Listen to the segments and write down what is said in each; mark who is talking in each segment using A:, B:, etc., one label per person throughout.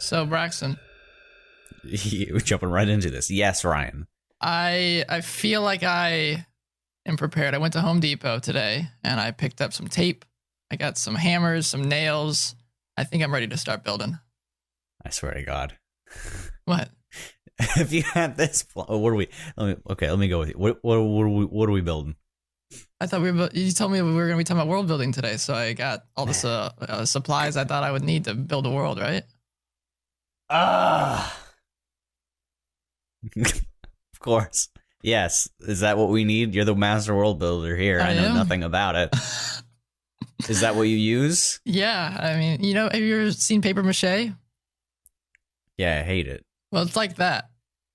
A: So Braxton,
B: You're jumping right into this. Yes, Ryan.
A: I feel like I am prepared. I went to Home Depot today and I picked up some tape. I got some hammers, some nails. I think I'm ready to start building.
B: I swear to God.
A: What?
B: If you had this, what are we? Let me go with you. What are we building?
A: I thought you told me we were going to be talking about world building today, so I got all the supplies I thought I would need to build a world, right?
B: Ah, of course. Yes. Is that what we need? You're the master world builder here. I know nothing about it. Is that what you use?
A: Yeah, I mean, have you ever seen paper mache?
B: Yeah, I hate it.
A: Well, it's like that.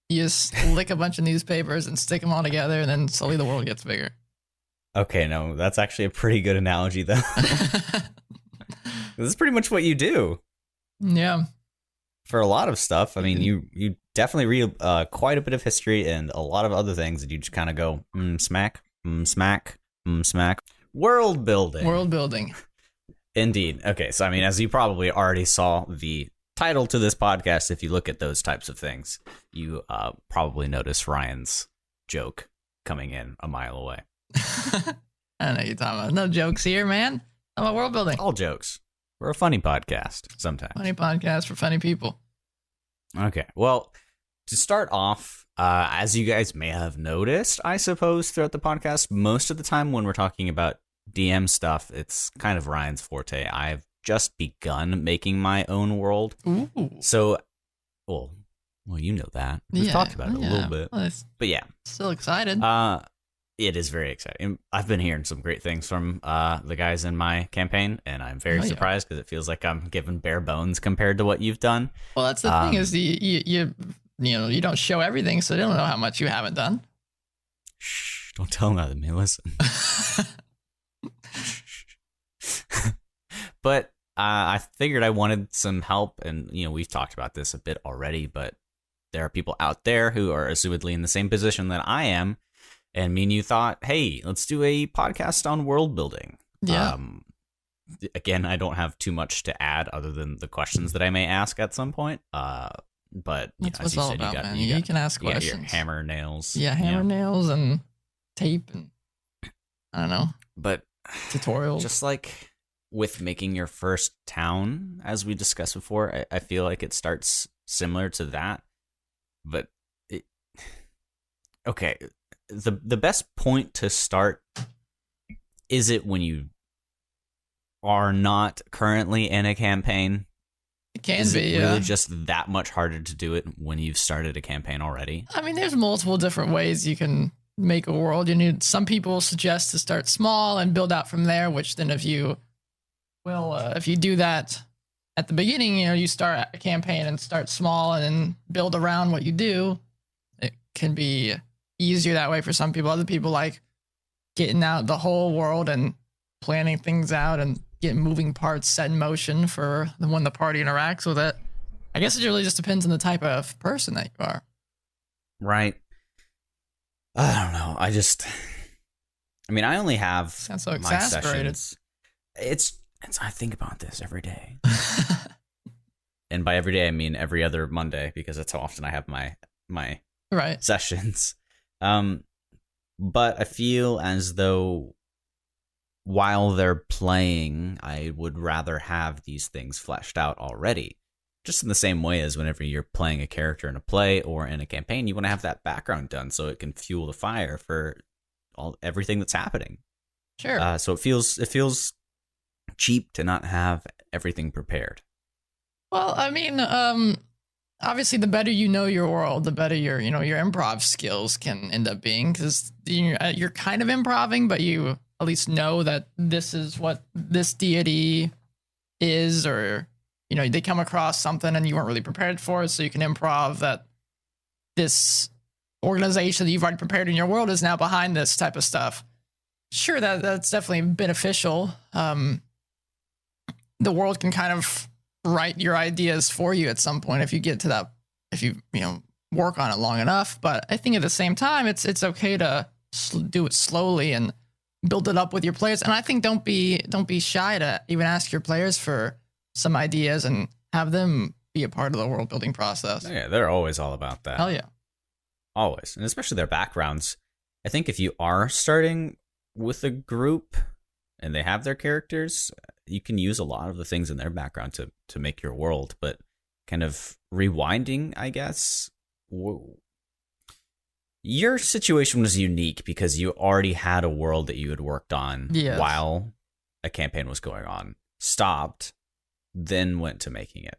A: You just lick a bunch of newspapers and stick them all together, and then slowly the world gets bigger.
B: Okay, no, that's actually a pretty good analogy, though. This is pretty much what you do.
A: Yeah.
B: For a lot of stuff. I mean, you definitely read quite a bit of history and a lot of other things that you just kind of go, smack, smack, smack. World building.
A: World building.
B: Indeed. Okay, so I mean, as you probably already saw the title to this podcast, if you look at those types of things, you probably notice Ryan's joke coming in a mile away.
A: I know what you're talking about. No jokes here, man. I'm about world building.
B: All jokes. We're a funny podcast sometimes.
A: Funny podcast for funny people.
B: Okay. Well, to start off, as you guys may have noticed, I suppose, throughout the podcast, most of the time when we're talking about DM stuff, it's kind of Ryan's forte. I've just begun making my own world.
A: Ooh.
B: So, well, you know that. We've talked about it a little bit.
A: Well,
B: but yeah.
A: Still excited.
B: It is very exciting. I've been hearing some great things from the guys in my campaign, and I'm very surprised because it feels like I'm giving bare bones compared to what you've done.
A: Well, that's the thing is you don't show everything, so they don't know how much you haven't done.
B: Shh! Don't tell them that to me. Listen. But I figured I wanted some help, and we've talked about this a bit already, but there are people out there who are assumedly in the same position that I am. And me and you thought, hey, let's do a podcast on world building.
A: Yeah.
B: Again, I don't have too much to add other than the questions that I may ask at some point. But
A: that's
B: as
A: what
B: you
A: all
B: said,
A: about, man.
B: you
A: can ask questions.
B: Your hammer nails.
A: Yeah, hammer nails and tape and I don't know.
B: But
A: tutorials.
B: Just like with making your first town, as we discussed before, I feel like it starts similar to that. But okay. The best point to start, is it when you are not currently in a campaign?
A: It can
B: is
A: be,
B: it really just that much harder to do it when you've started a campaign already?
A: I mean, there's multiple different ways you can make a world. Some people suggest to start small and build out from there, which then if you do that at the beginning, you start a campaign and start small and then build around what you do, it can be easier that way for some people. Other people like getting out the whole world and planning things out and getting moving parts set in motion for when the party interacts with it. I guess it really just depends on the type of person that you are.
B: Right. I don't know. I only have
A: Sounds so
B: my
A: exasperated.
B: sessions. It's I think about this every day. And by every day I mean every other Monday, because that's how often I have my
A: right
B: sessions. But I feel as though while they're playing, I would rather have these things fleshed out already. Just in the same way as whenever you're playing a character in a play or in a campaign, you want to have that background done so it can fuel the fire for everything that's happening.
A: Sure.
B: So it feels cheap to not have everything prepared.
A: Well, I mean, obviously, the better you know your world, the better your improv skills can end up being, because you're kind of improving, but you at least know that this is what this deity is, or they come across something and you weren't really prepared for it, so you can improv that this organization that you've already prepared in your world is now behind this type of stuff. Sure, that's definitely beneficial. The world can kind of write your ideas for you at some point if you get to that, if you work on it long enough. But I think at the same time, it's okay to do it slowly and build it up with your players. And I think don't be shy to even ask your players for some ideas and have them be a part of the world building process.
B: Oh, yeah, they're always all about that.
A: Hell yeah.
B: Always. And especially their backgrounds. I think if you are starting with a group and they have their characters, you can use a lot of the things in their background to make your world. But kind of rewinding, I guess, your situation was unique because you already had a world that you had worked on while a campaign was going on, stopped, then went to making it.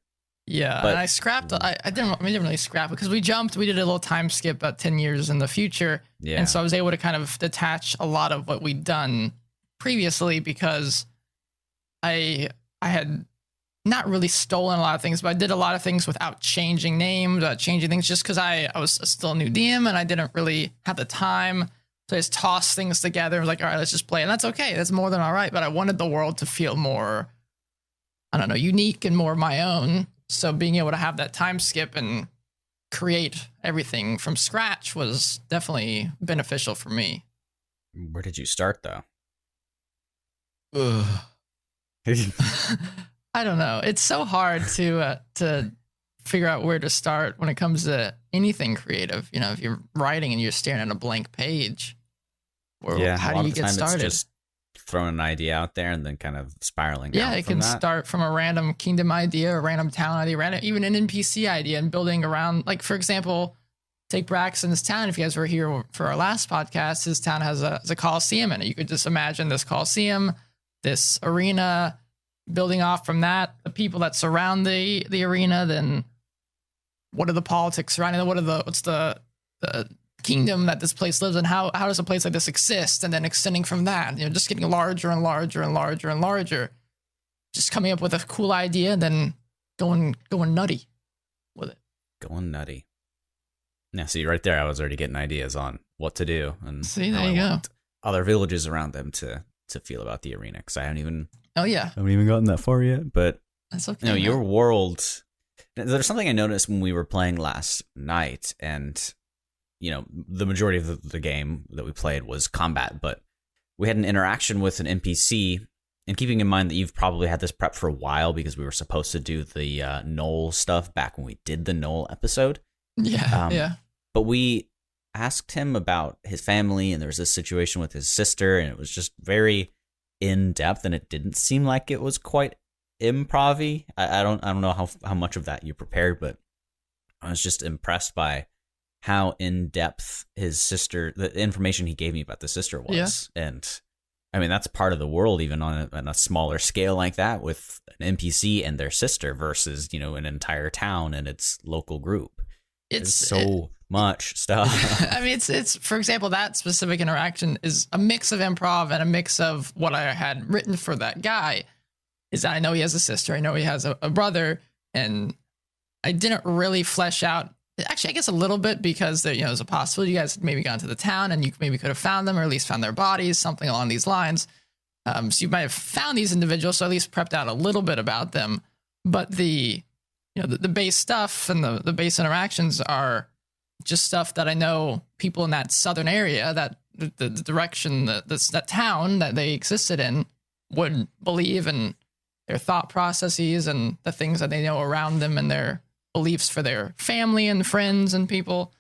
A: Yeah,
B: but,
A: and I scrapped. I didn't really scrap it because we jumped. We did a little time skip about 10 years in the future, and so I was able to kind of detach a lot of what we'd done previously because I had not really stolen a lot of things, but I did a lot of things without changing names, changing things, just because I was still a new DM and I didn't really have the time. So I just tossed things together. I was like, all right, let's just play, and that's okay. That's more than all right. But I wanted the world to feel more, I don't know, unique and more my own. So being able to have that time skip and create everything from scratch was definitely beneficial for me.
B: Where did you start, though?
A: I don't know. It's so hard to figure out where to start when it comes to anything creative. You know, if you're writing and you're staring at a blank page, how do you get started?
B: It's just throwing an idea out there and then kind of spiraling.
A: Yeah, it can start from a random kingdom idea, a random town idea, even an NPC idea, and building around. Like, for example, take Braxton's town. If you guys were here for our last podcast, his town has a coliseum in it. You could just imagine this coliseum, this arena, building off from that, the people that surround the arena. Then, what are the politics surrounding it? What's the kingdom that this place lives in? How does a place like this exist? And then extending from that, just getting larger and larger and larger and larger, just coming up with a cool idea and then going nutty with it.
B: Going nutty. Yeah, see, right there, I was already getting ideas on what to do, and
A: see, there you go.
B: Other villages around them to feel about the arena, because I haven't even
A: gotten
B: that far yet. But
A: that's okay.
B: Your world. There's something I noticed when we were playing last night, and the majority of the game that we played was combat, but we had an interaction with an NPC, and keeping in mind that you've probably had this prep for a while because we were supposed to do the Knoll stuff back when we did the Knoll episode.
A: Yeah.
B: But we asked him about his family, and there was this situation with his sister, and it was just very in depth, and it didn't seem like it was quite improv-y. I don't know how much of that you prepared, but I was just impressed by how in depth his sister, the information he gave me about the sister was. Yeah. And I mean, that's part of the world, even on a smaller scale like that, with an NPC and their sister versus, an entire town and its local group. It's so much stuff.
A: I mean, it's for example, that specific interaction is a mix of improv and a mix of what I had written for that guy. Is I know he has a sister, I know he has a brother, and I didn't really flesh out. Actually, I guess a little bit, because there's a possibility you guys had maybe gone to the town and you maybe could have found them, or at least found their bodies, something along these lines. So you might have found these individuals, so at least prepped out a little bit about them. But the base stuff and the base interactions are just stuff that I know people in that southern area, that the direction, that town that they existed in, would believe, and their thought processes and the things that they know around them and their beliefs for their family and friends and people.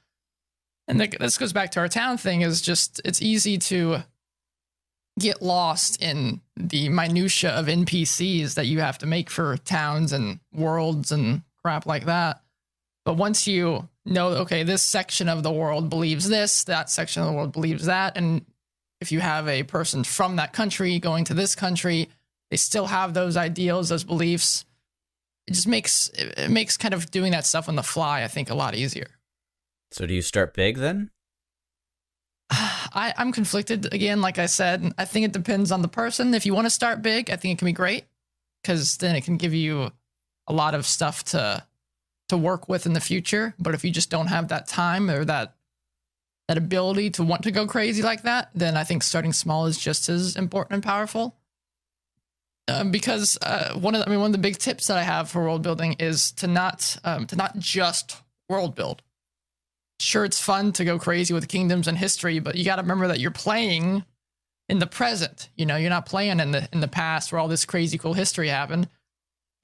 A: And this goes back to our town thing, is just, it's easy to get lost in the minutia of NPCs that you have to make for towns and worlds and crap like that. But once you know, okay, this section of the world believes this, that section of the world believes that, and if you have a person from that country going to this country, they still have those ideals, those beliefs. It just makes kind of doing that stuff on the fly, I think, a lot easier.
B: So do you start big then?
A: I'm conflicted again. Like I said, I think it depends on the person. If you want to start big, I think it can be great, because then it can give you a lot of stuff to work with in the future. But if you just don't have that time or that ability to want to go crazy like that, then I think starting small is just as important and powerful. Because one of the big tips that I have for world building is to not just world build. Sure, it's fun to go crazy with kingdoms and history, but you got to remember that you're playing in the present. You're not playing in the past where all this crazy cool history happened.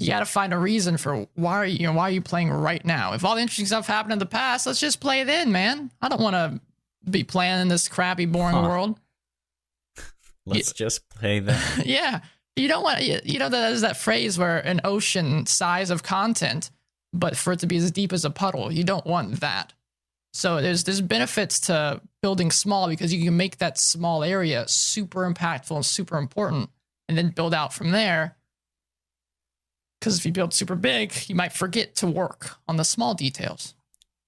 A: you got to find a reason for why are you playing right now? If all the interesting stuff happened in the past, let's just play it in, man. I don't want to be playing in this crappy, boring world.
B: Let's just play that.
A: Yeah. You don't want, there's that phrase where an ocean size of content, but for it to be as deep as a puddle, you don't want that. So there's benefits to building small because you can make that small area super impactful and super important and then build out from there. Because if you build super big, you might forget to work on the small details.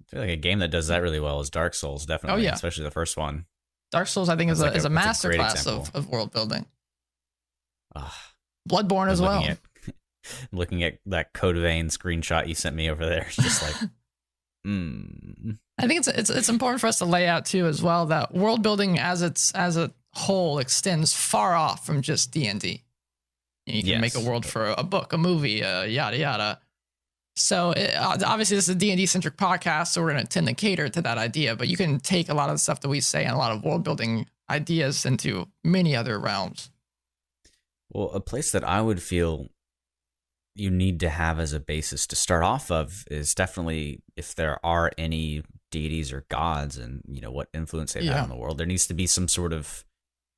B: I feel like a game that does that really well is Dark Souls, definitely. Oh, yeah. Especially the first one.
A: Dark Souls, I think, is a masterclass of world building. Bloodborne as well.
B: Looking at that Code Vein screenshot you sent me over there, it's just like,
A: I think it's important for us to lay out too as well that world building as a whole extends far off from just D&D. You can make a world for a book, a movie, yada yada. So obviously this is a D&D centric podcast, so we're going to tend to cater to that idea. But you can take a lot of the stuff that we say and a lot of world building ideas into many other realms.
B: Well, a place that I would feel you need to have as a basis to start off of is definitely if there are any deities or gods and what influence they've had on the world. There needs to be some sort of,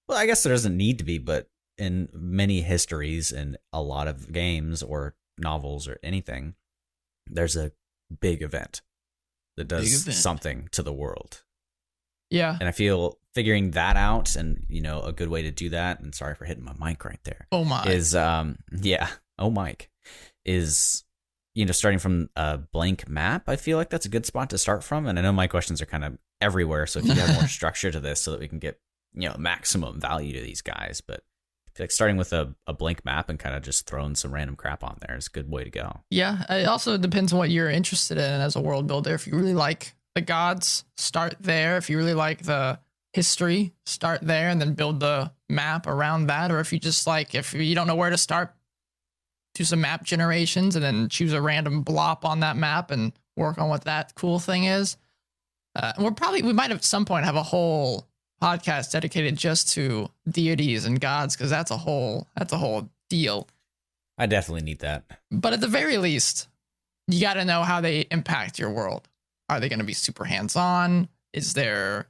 B: well, I guess there doesn't need to be, but in many histories and a lot of games or novels or anything, there's a big event that does something to the world.
A: Yeah.
B: And I feel figuring that out and, a good way to do that, and sorry for hitting my mic right there.
A: Oh my.
B: Is, Mike, is, starting from a blank map. I feel like that's a good spot to start from. And I know my questions are kind of everywhere. So if you have more structure to this so that we can get, maximum value to these guys. But I feel like starting with a blank map and kind of just throwing some random crap on there is a good way to go.
A: Yeah. It also depends on what you're interested in as a world builder. If you really like the gods, start there. If you really like the history, start there and then build the map around that. Or if you just if you don't know where to start, do some map generations and then choose a random blop on that map and work on what that cool thing is. We might at some point have a whole podcast dedicated just to deities and gods, because that's a whole deal.
B: I definitely need that.
A: But at the very least, you got to know how they impact your world. Are they going to be super hands-on? Was there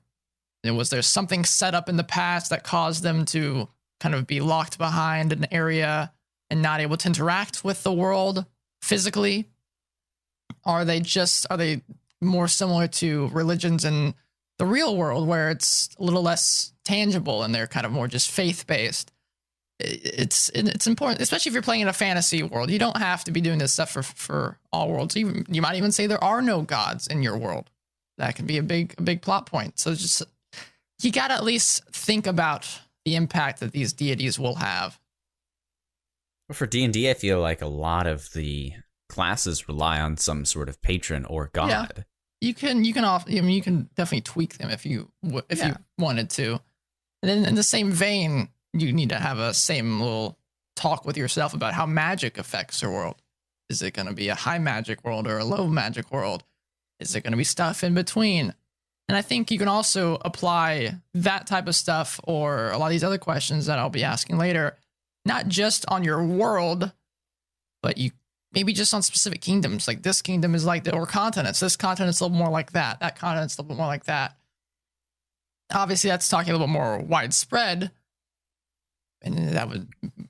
A: something set up in the past that caused them to kind of be locked behind an area and not able to interact with the world physically? Are they more similar to religions in the real world where it's a little less tangible and they're kind of more just faith-based? It's important, especially if you're playing in a fantasy world. You don't have to be doing this stuff for all worlds. You might even say there are no gods in your world. That can be a big plot point. So just you got to at least think about the impact that these deities will have.
B: For D&D, I feel like a lot of the classes rely on some sort of patron or god.
A: Yeah. You can definitely tweak them if you wanted to. And then in the same vein, you need to have a same little talk with yourself about how magic affects your world. Is it going to be a high magic world or a low magic world? Is it going to be stuff in between? And I think you can also apply that type of stuff or a lot of these other questions that I'll be asking later, not just on your world, but you maybe just on specific kingdoms. Like this kingdom is like or continents. This continent's a little more like that. That continent's a little bit more like that. Obviously, that's talking a little bit more widespread. And that would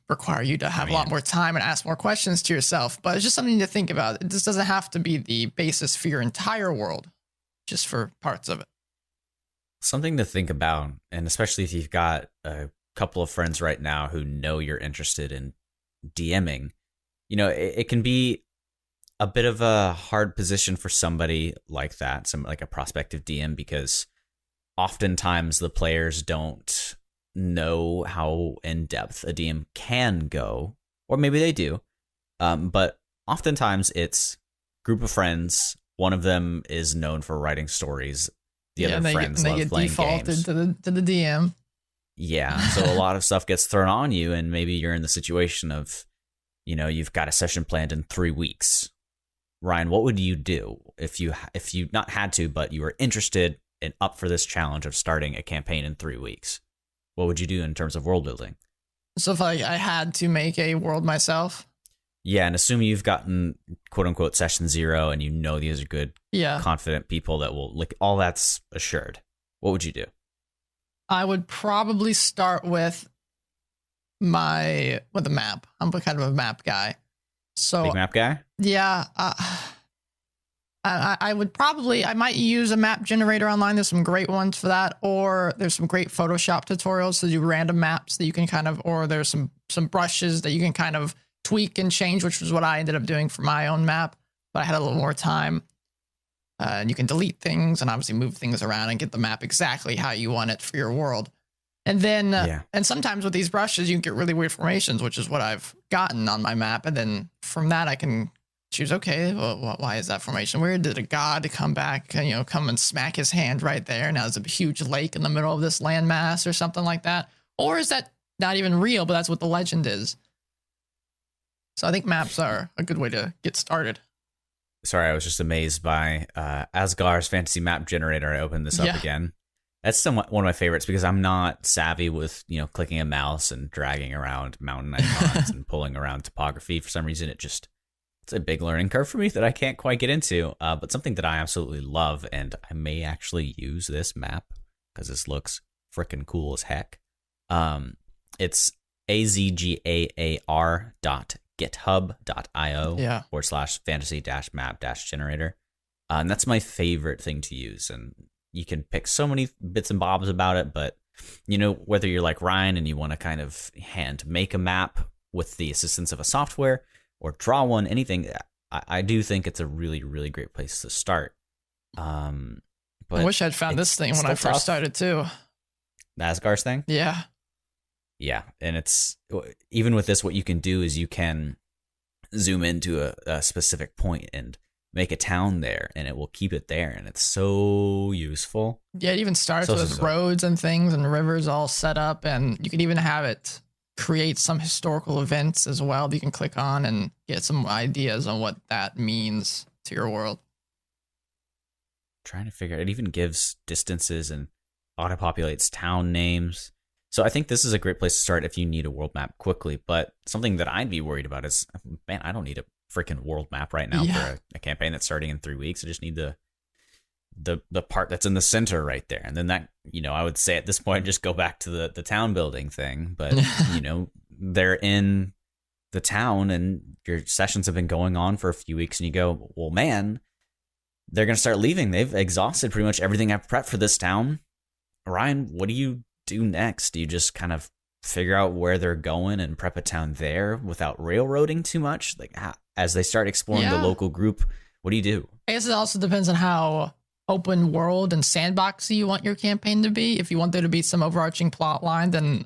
A: require you to have a lot more time and ask more questions to yourself. But it's just something to think about. This doesn't have to be the basis for your entire world, just for parts of it.
B: Something to think about, and especially if you've got a couple of friends right now who know you're interested in DMing, it can be a bit of a hard position for somebody like that, like a prospective DM, because oftentimes the players don't know how in depth a DM can go, or maybe they do. But oftentimes it's group of friends. One of them is known for writing stories. The other friends love playing games.
A: To the DM.
B: Yeah, so a lot of stuff gets thrown on you, and maybe you're in the situation of, you've got a session planned in 3 weeks. Ryan, what would you do if you not had to, but you were interested and up for this challenge of starting a campaign in 3 weeks? What would you do in terms of world building?
A: So if I had to make a world myself?
B: Yeah, and assume you've gotten quote unquote session 0 and you know these are good,
A: Yeah.
B: confident people that will like all that's assured. What would you do?
A: I would probably start with the map. I'm kind of a map guy. So
B: Big map guy?
A: yeah, I would probably, I might use a map generator online. There's some great ones for that, or there's some great Photoshop tutorials to do random maps that you can kind of, or there's some brushes that you can kind of tweak and change, which was what I ended up doing for my own map. But I had a little more time. And you can delete things and obviously move things around and get the map exactly how you want it for your world. And then, and sometimes with these brushes, you can get really weird formations, which is what I've gotten on my map. And then from that, I can choose, okay, well, why is that formation weird? Did a god come back, come and smack his hand right there? Now there's a huge lake in the middle of this landmass or something like that. Or is that not even real, but that's what the legend is? So I think maps are a good way to get started.
B: Sorry, I was just amazed by Asgar's fantasy map generator. I opened this up again. That's somewhat one of my favorites because I'm not savvy with, clicking a mouse and dragging around mountain icons and pulling around topography. For some reason, it's a big learning curve for me that I can't quite get into, but something that I absolutely love, and I may actually use this map because this looks freaking cool as heck. It's azgar.github.io/fantasy-map-generator. And that's my favorite thing to use. And you can pick so many bits and bobs about it, but whether you're like Ryan and you want to kind of hand make a map with the assistance of a software or draw one, anything, I do think it's a really, really great place to start. But
A: I wish I'd found this thing when I first started too.
B: The Asgar's thing?
A: Yeah.
B: Yeah, and it's even with this, what you can do is you can zoom into a specific point and make a town there, and it will keep it there, and it's so useful.
A: Yeah, it even starts with roads and things and rivers all set up, and you can even have it create some historical events as well that you can click on and get some ideas on what that means to your world.
B: Trying to figure it even gives distances and auto-populates town names. So I think this is a great place to start if you need a world map quickly. But something that I'd be worried about is, man, I don't need a freaking world map right now for a campaign that's starting in 3 weeks. I just need the part that's in the center right there. And then that, I would say at this point, just go back to the town building thing. But, they're in the town and your sessions have been going on for a few weeks and you go, well, man, they're going to start leaving. They've exhausted pretty much everything I've prepped for this town. Ryan, what do you do next? Do you just kind of figure out where they're going and prep a town there without railroading too much? Like as they start exploring the local group, what do you do?
A: I guess it also depends on how open world and sandboxy you want your campaign to be. If you want there to be some overarching plot line, then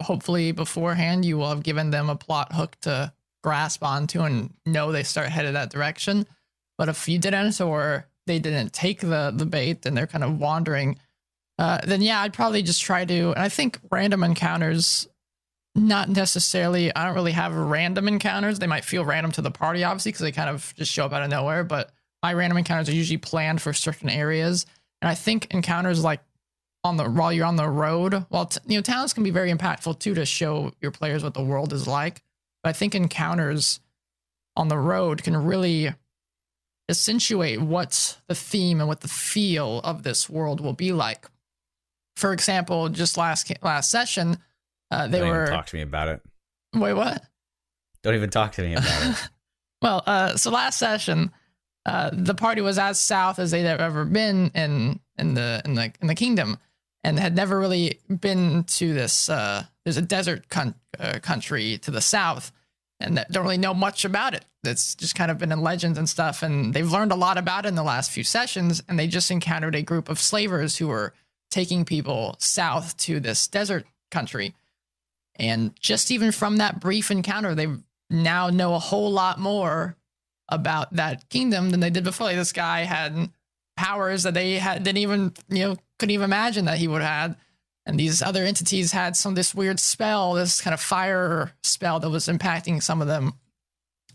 A: hopefully beforehand you will have given them a plot hook to grasp onto and know they start headed that direction. But if you didn't, or they didn't take the bait and they're kind of wandering, then I'd probably just try to, and I think random encounters, not necessarily, I don't really have random encounters. They might feel random to the party, obviously, because they kind of just show up out of nowhere, but my random encounters are usually planned for certain areas. And I think encounters like while you're on the road, towns can be very impactful too to show your players what the world is like. But I think encounters on the road can really accentuate what the theme and what the feel of this world will be like. For example, just last session,
B: Don't even talk to me about it.
A: Wait, what?
B: Don't even talk to me about it.
A: Well, so last session, the party was as south as they'd ever been in the kingdom, and had never really been to this. There's a desert country to the south, and don't really know much about it. It's just kind of been in legends and stuff, and they've learned a lot about it in the last few sessions. And they just encountered a group of slavers who were taking people south to this desert country. And just even from that brief encounter, they now know a whole lot more about that kingdom than they did before. Like, this guy had powers that they couldn't even imagine that he would have. And these other entities had this weird spell, this kind of fire spell that was impacting some of them.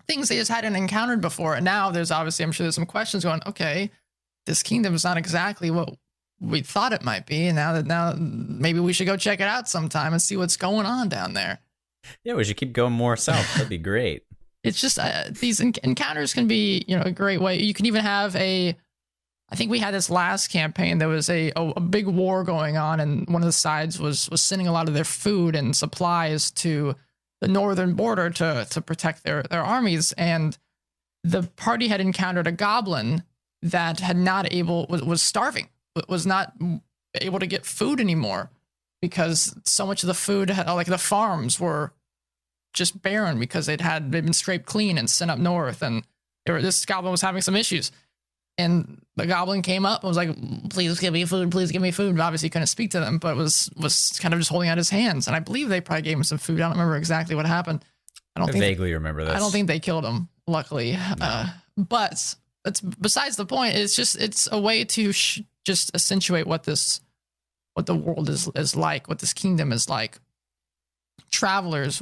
A: Things they just hadn't encountered before. And now I'm sure there's some questions going, okay, this kingdom is not exactly what we thought it might be, and now maybe we should go check it out sometime and see what's going on down there.
B: Yeah, we should keep going more south. That'd be great.
A: it's just these encounters can be, a great way. You can even have I think we had this last campaign. There was a big war going on, and one of the sides was sending a lot of their food and supplies to the northern border to protect their armies. And the party had encountered a goblin that was starving, was not able to get food anymore because so much of the food, like the farms, were just barren because they'd been scraped clean and sent up north, and this goblin was having some issues. And the goblin came up and was like, "Please give me food, please give me food." But obviously, he couldn't speak to them, but was kind of just holding out his hands. And I believe they probably gave him some food. I don't remember exactly what happened.
B: I vaguely remember this.
A: I don't think they killed him, luckily. No. But that's besides the point. It's a way to just accentuate what the world is like, what this kingdom is like. What travelers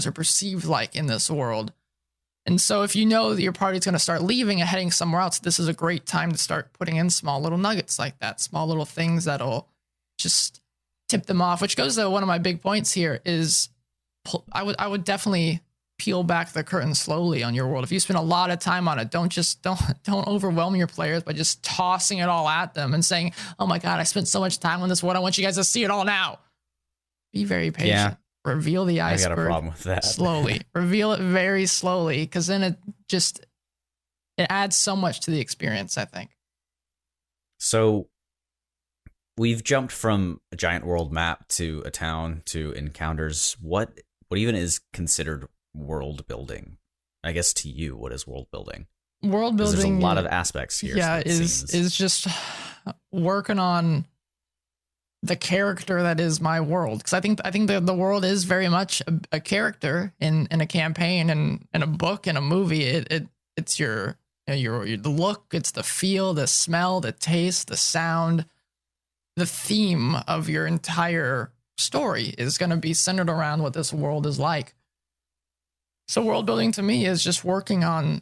A: are perceived like in this world. And so if you know that your party's going to start leaving and heading somewhere else, this is a great time to start putting in small little nuggets like that, small little things that'll just tip them off, which goes to one of my big points here is I would definitely peel back the curtain slowly on your world. If you spend a lot of time on it, don't overwhelm your players by just tossing it all at them and saying, "Oh my God, I spent so much time on this world. I want you guys to see it all now." Be very patient. Yeah. Reveal the iceberg. I got a problem with that. Slowly. Reveal it very slowly, because then it adds so much to the experience, I think.
B: So we've jumped from a giant world map to a town to encounters. What even is considered world building? I guess to you, what is world building?
A: World building.
B: There's a lot of aspects here.
A: Yeah, is just working on the character that is my world, because I think the world is very much a character in a campaign and in a book, in a movie. It's your the look, it's the feel, the smell, the taste, the sound. The theme of your entire story is going to be centered around what this world is like. So world building to me is just working on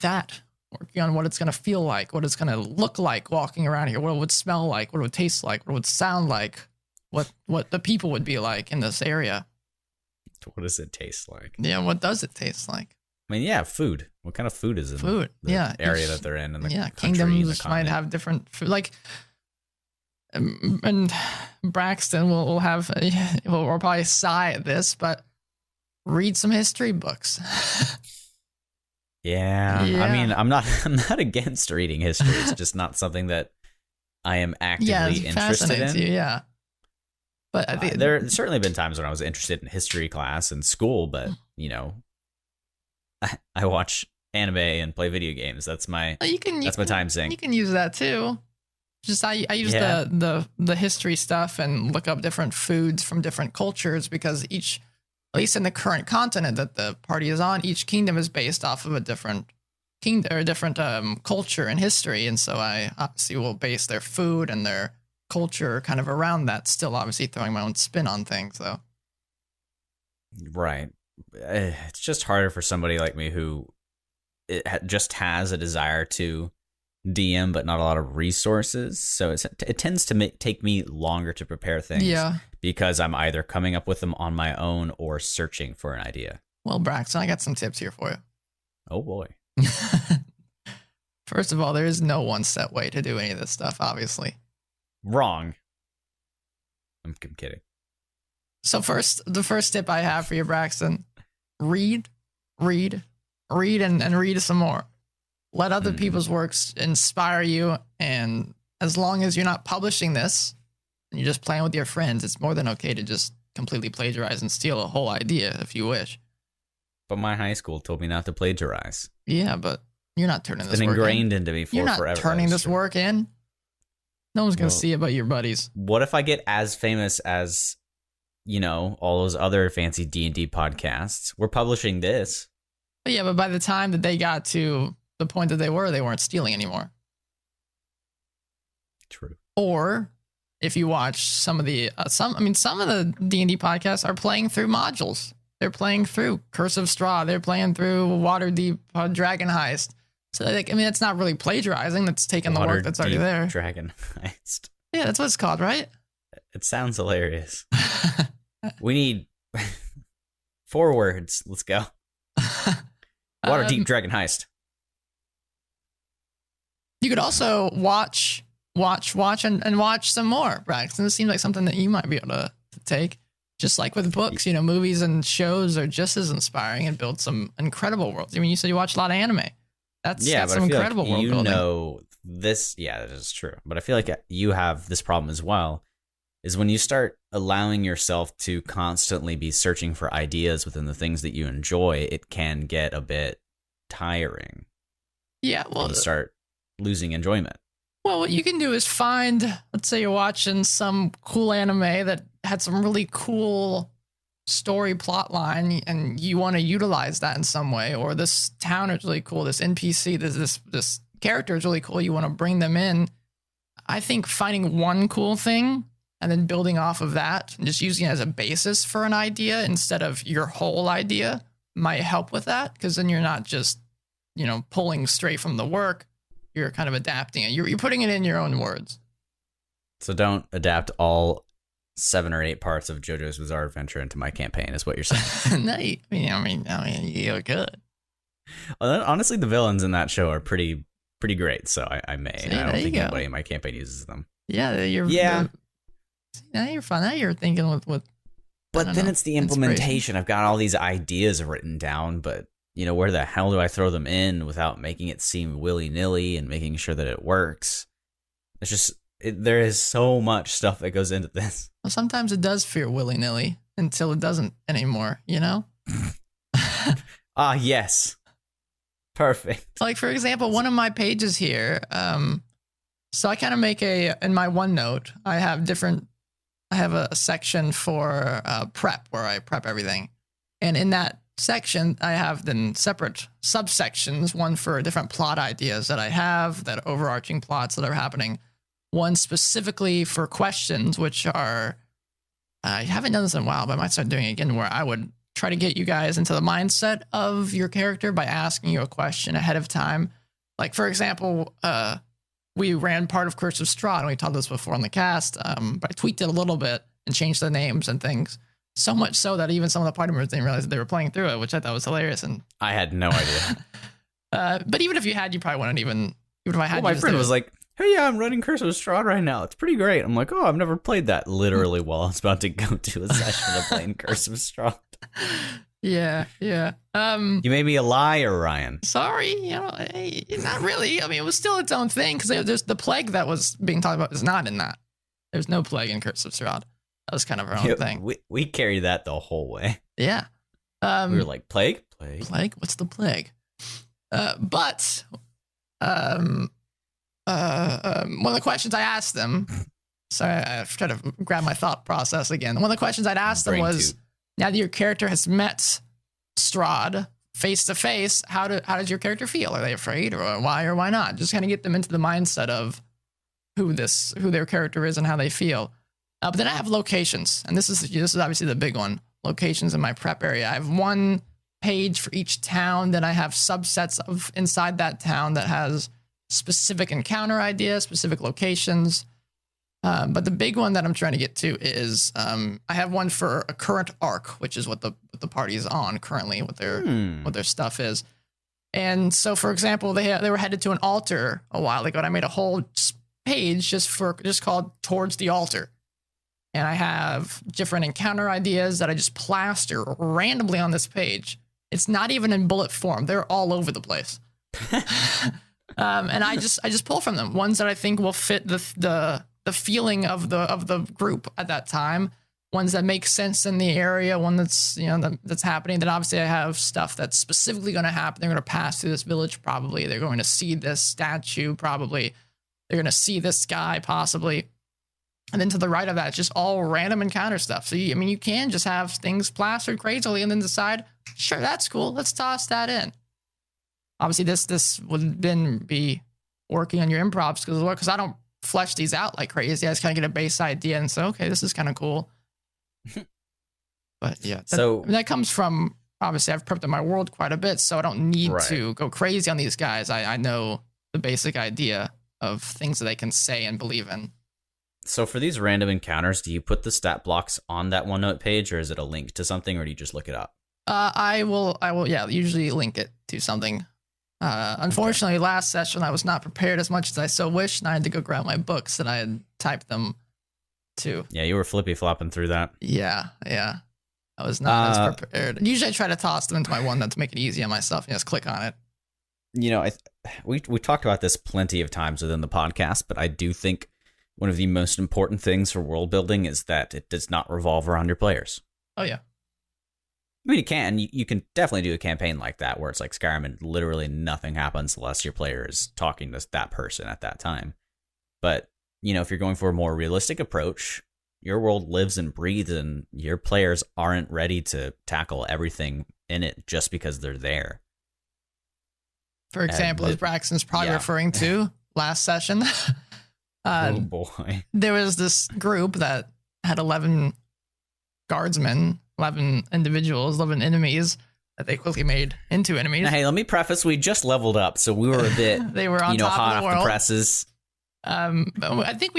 A: that. Working on what it's going to feel like, what it's going to look like walking around here, what it would smell like, what it would taste like, what it would sound like, what the people would be like in this area.
B: What does it taste like?
A: Yeah, what does it taste like?
B: I mean, yeah, food. What kind of food is in the area that they're in the country,
A: kingdoms might have different food. Like, and Braxton will probably sigh at this, but read some history books.
B: Yeah. I mean, I'm not against reading history. It's just not something that I am actively interested in.
A: Yeah. But I think
B: there certainly been times when I was interested in history class in school, but I watch anime and play video games. That's my time sink.
A: You can use that too. Just I use the history stuff and look up different foods from different cultures, because at least in the current continent that the party is on, each kingdom is based off of a different kingdom or a different culture and history. And so I obviously will base their food and their culture kind of around that, still obviously throwing my own spin on things, though.
B: Right. It's just harder for somebody like me who just has a desire to DM, but not a lot of resources. So it tends to take me longer to prepare things.
A: Yeah.
B: Because I'm either coming up with them on my own or searching for an idea.
A: Well, Braxton, I got some tips here for you.
B: Oh, boy.
A: First of all, there is no one set way to do any of this stuff, obviously.
B: Wrong. I'm kidding.
A: So the first tip I have for you, Braxton, read, and read some more. Let other people's works inspire you. And as long as you're not publishing this, and you're just playing with your friends, it's more than okay to just completely plagiarize and steal a whole idea if you wish.
B: But my high school told me not to plagiarize.
A: Yeah, but you're not turning this work in.
B: It's been ingrained into me forever.
A: You're not turning this work in. No one's going to see it but your buddies.
B: What if I get as famous as, all those other fancy D&D podcasts? We're publishing this.
A: But by the time that they got to the point that they weren't stealing anymore.
B: True.
A: Or if you watch some of the some of the D&D podcasts are playing through modules. They're playing through Curse of Straw. They're playing through Waterdeep Dragon Heist. So that's not really plagiarizing. That's taking the work that's already there.
B: Dragon Heist.
A: Yeah, that's what it's called, right?
B: It sounds hilarious. We need 4 words. Let's go. Waterdeep Dragon Heist.
A: You could also watch and watch some more, Braxton. This seems like something that you might be able to take. Just like with books, movies and shows are just as inspiring and build some incredible worlds. I mean, you said you watch a lot of anime. That's some incredible world building.
B: This, that is true. But I feel like you have this problem as well, is when you start allowing yourself to constantly be searching for ideas within the things that you enjoy, it can get a bit tiring.
A: Yeah, well,
B: you start losing enjoyment.
A: Well, what you can do is find, let's say you're watching some cool anime that had some really cool story plot line and you want to utilize that in some way, or this town is really cool, this NPC, this character is really cool, you want to bring them in. I think finding one cool thing and then building off of that and just using it as a basis for an idea instead of your whole idea might help with that, because then you're not just, pulling straight from the work. You're kind of adapting it. You're putting it in your own words. So
B: don't adapt all 7 or 8 parts of JoJo's Bizarre Adventure into my campaign, is what you're saying.
A: No, I mean, you're good.
B: Well, honestly, the villains in that show are pretty great. So I may.
A: See,
B: I don't think anybody in my campaign uses them.
A: Yeah, now you're fun. Now you're thinking with.
B: But then it's the implementation. I've got all these ideas written down, but. Where the hell do I throw them in without making it seem willy-nilly and making sure that it works? It's just, there is so much stuff that goes into this.
A: Well, sometimes it does feel willy-nilly until it doesn't anymore,
B: Yes. Perfect.
A: Like, for example, one of my pages here, so I kind of make in my OneNote, I have a section for prep where I prep everything. And in that section, I have then separate subsections, one for different plot ideas that I have, that overarching plots that are happening, one specifically for questions, which are, I haven't done this in a while, but I might start doing it again, where I would try to get you guys into the mindset of your character by asking you a question ahead of time. Like, for example, we ran part of Curse of Strahd, and we talked this before on the cast, but I tweaked it a little bit and changed the names and things. So much so that even some of the party members didn't realize that they were playing through it, which I thought was hilarious. And
B: I had no idea.
A: But even if you had, you probably wouldn't even if I had.
B: Well, my friend was like, "Hey, yeah, I'm running Curse of Strahd right now. It's pretty great." I'm like, "Oh, I've never played that." Literally, while I was about to go to a session of playing Curse of Strahd.
A: Yeah.
B: You made me a liar, Ryan.
A: Sorry, not really. I mean, it was still its own thing, because there's the plague that was being talked about is not in that. There's no plague in Curse of Strahd. That was kind of our own thing.
B: We carried that the whole way.
A: Yeah.
B: We were like, plague?
A: Plague? What's the plague? But one of the questions I asked them, sorry, I tried to grab my thought process again. One of the questions I'd asked them was, now that your character has met Strahd face to face, how does your character feel? Are they afraid, or why not? Just kind of get them into the mindset of who their character is and how they feel. But then I have locations, and this is obviously the big one. Locations in my prep area. I have one page for each town. Then I have subsets of inside that town that has specific encounter ideas, specific locations. But the big one that I'm trying to get to is I have one for a current arc, which is what the party is on currently, what their stuff is. And so, for example, they were headed to an altar a while ago, and I made a whole page just called Towards the Altar. And I have different encounter ideas that I just plaster randomly on this page. It's not even in bullet form. They're all over the place. And I just pull from them ones that I think will fit the feeling of the group at that time. Ones that make sense in the area. One that's that's happening. Then obviously I have stuff that's specifically going to happen. They're going to pass through this village probably. They're going to see this statue probably. They're going to see this guy possibly. And then to the right of that, it's just all random encounter stuff. So, you can just have things plastered crazily and then decide, sure, that's cool. Let's toss that in. Obviously, this would then be working on your improvs because I don't flesh these out like crazy. I just kind of get a base idea and say, okay, this is kind of cool. But yeah, that comes from, obviously, I've prepped in my world quite a bit, so I don't need to go crazy on these guys. I know the basic idea of things that they can say and believe in.
B: So for these random encounters, do you put the stat blocks on that OneNote page, or is it a link to something, or do you just look it up?
A: I will, yeah, usually link it to something. Unfortunately, last session I was not prepared as much as I so wished, and I had to go grab my books and I had typed them too.
B: Yeah, you were flippy flopping through that.
A: Yeah. I was not as prepared. Usually I try to toss them into my OneNote to make it easy on myself and just click on it.
B: You know, we talked about this plenty of times within the podcast, but I do think one of the most important things for world building is that it does not revolve around your players.
A: Oh, yeah.
B: I mean, you can definitely do a campaign like that where it's like Skyrim and literally nothing happens unless your player is talking to that person at that time. But, you know, if you're going for a more realistic approach, your world lives and breathes and your players aren't ready to tackle everything in it just because they're there.
A: For example, as Braxton's probably referring to last session.
B: Oh boy.
A: There was this group that had 11 guardsmen, 11 individuals, 11 enemies that they quickly made into enemies.
B: Now, hey, let me preface, we just leveled up, so we were a bit
A: they were on top
B: hot
A: of the
B: off
A: world.
B: the presses.
A: I think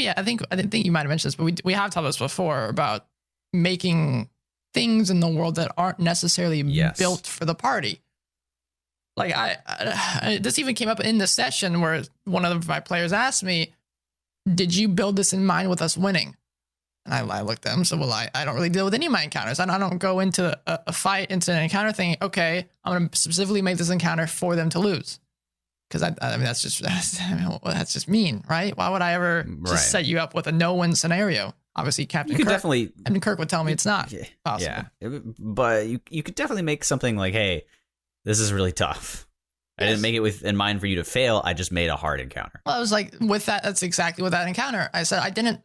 A: you might have mentioned this, but we have talked about this before about making things in the world that aren't necessarily built for the party. Like this even came up in the session where one of my players asked me, "Did you build this in mind with us winning?" And I looked at him. So, well, I don't really deal with any of my encounters. I don't go into a fight, into an encounter thing. Okay, I'm going to specifically make this encounter for them to lose. Because I mean, that's just mean, right? Why would I ever just set you up with a no-win scenario? Obviously, Captain Kirk would tell me it's not possible.
B: Yeah, but you could definitely make something like, hey, this is really tough. Yes. I didn't make it in mind for you to fail. I just made a hard encounter.
A: Well, I was like, with that, that's exactly what that encounter. I said I didn't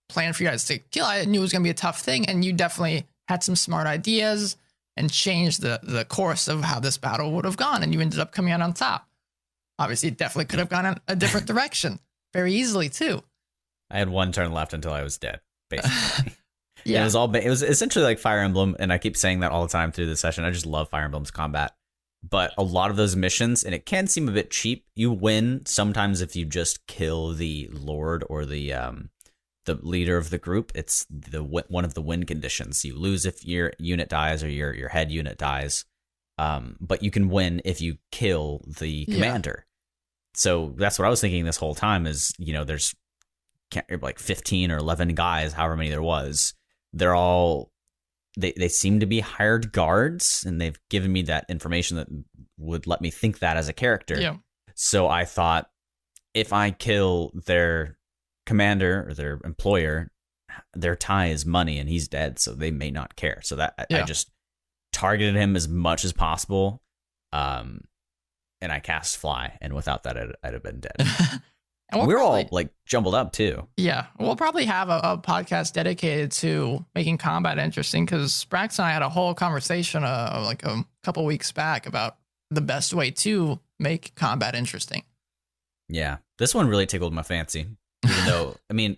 A: plan for you guys to kill. I knew it was going to be a tough thing, and you definitely had some smart ideas and changed the course of how this battle would have gone, and you ended up coming out on top. Obviously, it definitely could have gone in a different direction very easily too.
B: I had one turn left until I was dead, basically.
A: Yeah,
B: it was essentially like Fire Emblem, and I keep saying that all the time through the session. I just love Fire Emblem's combat. But a lot of those missions, and it can seem a bit cheap, you win sometimes if you just kill the lord or the leader of the group. It's one of the win conditions. You lose if your unit dies or your head unit dies, but you can win if you kill the commander. So that's what I was thinking this whole time is, there's like 15 or 11 guys, however many there was. They're all... They seem to be hired guards, and they've given me that information that would let me think that as a character.
A: Yeah.
B: So I thought, if I kill their commander or their employer, their tie is money, and he's dead, so they may not care. So that I just targeted him as much as possible, and I cast Fly, and without that, I'd have been dead. And we're all like jumbled up too.
A: Yeah, we'll probably have a podcast dedicated to making combat interesting, because Sprax and I had a whole conversation like a couple weeks back about the best way to make combat interesting.
B: Yeah, this one really tickled my fancy. Even though, I mean,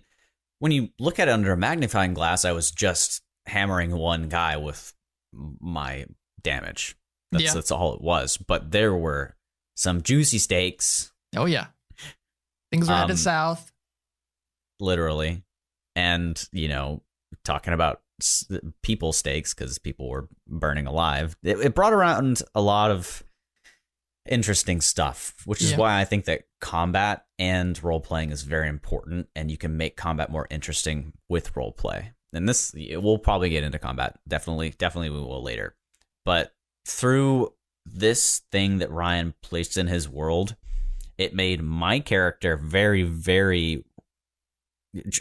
B: when you look at it under a magnifying glass, I was just hammering one guy with my damage. That's all it was. But there were some juicy stakes.
A: Oh yeah. Things were headed south.
B: Literally. And, talking about people stakes, because people were burning alive. It brought around a lot of interesting stuff, which is why I think that combat and role-playing is very important, and you can make combat more interesting with role-play. And we'll probably get into combat. Definitely we will later. But through this thing that Ryan placed in his world, it made my character very, very,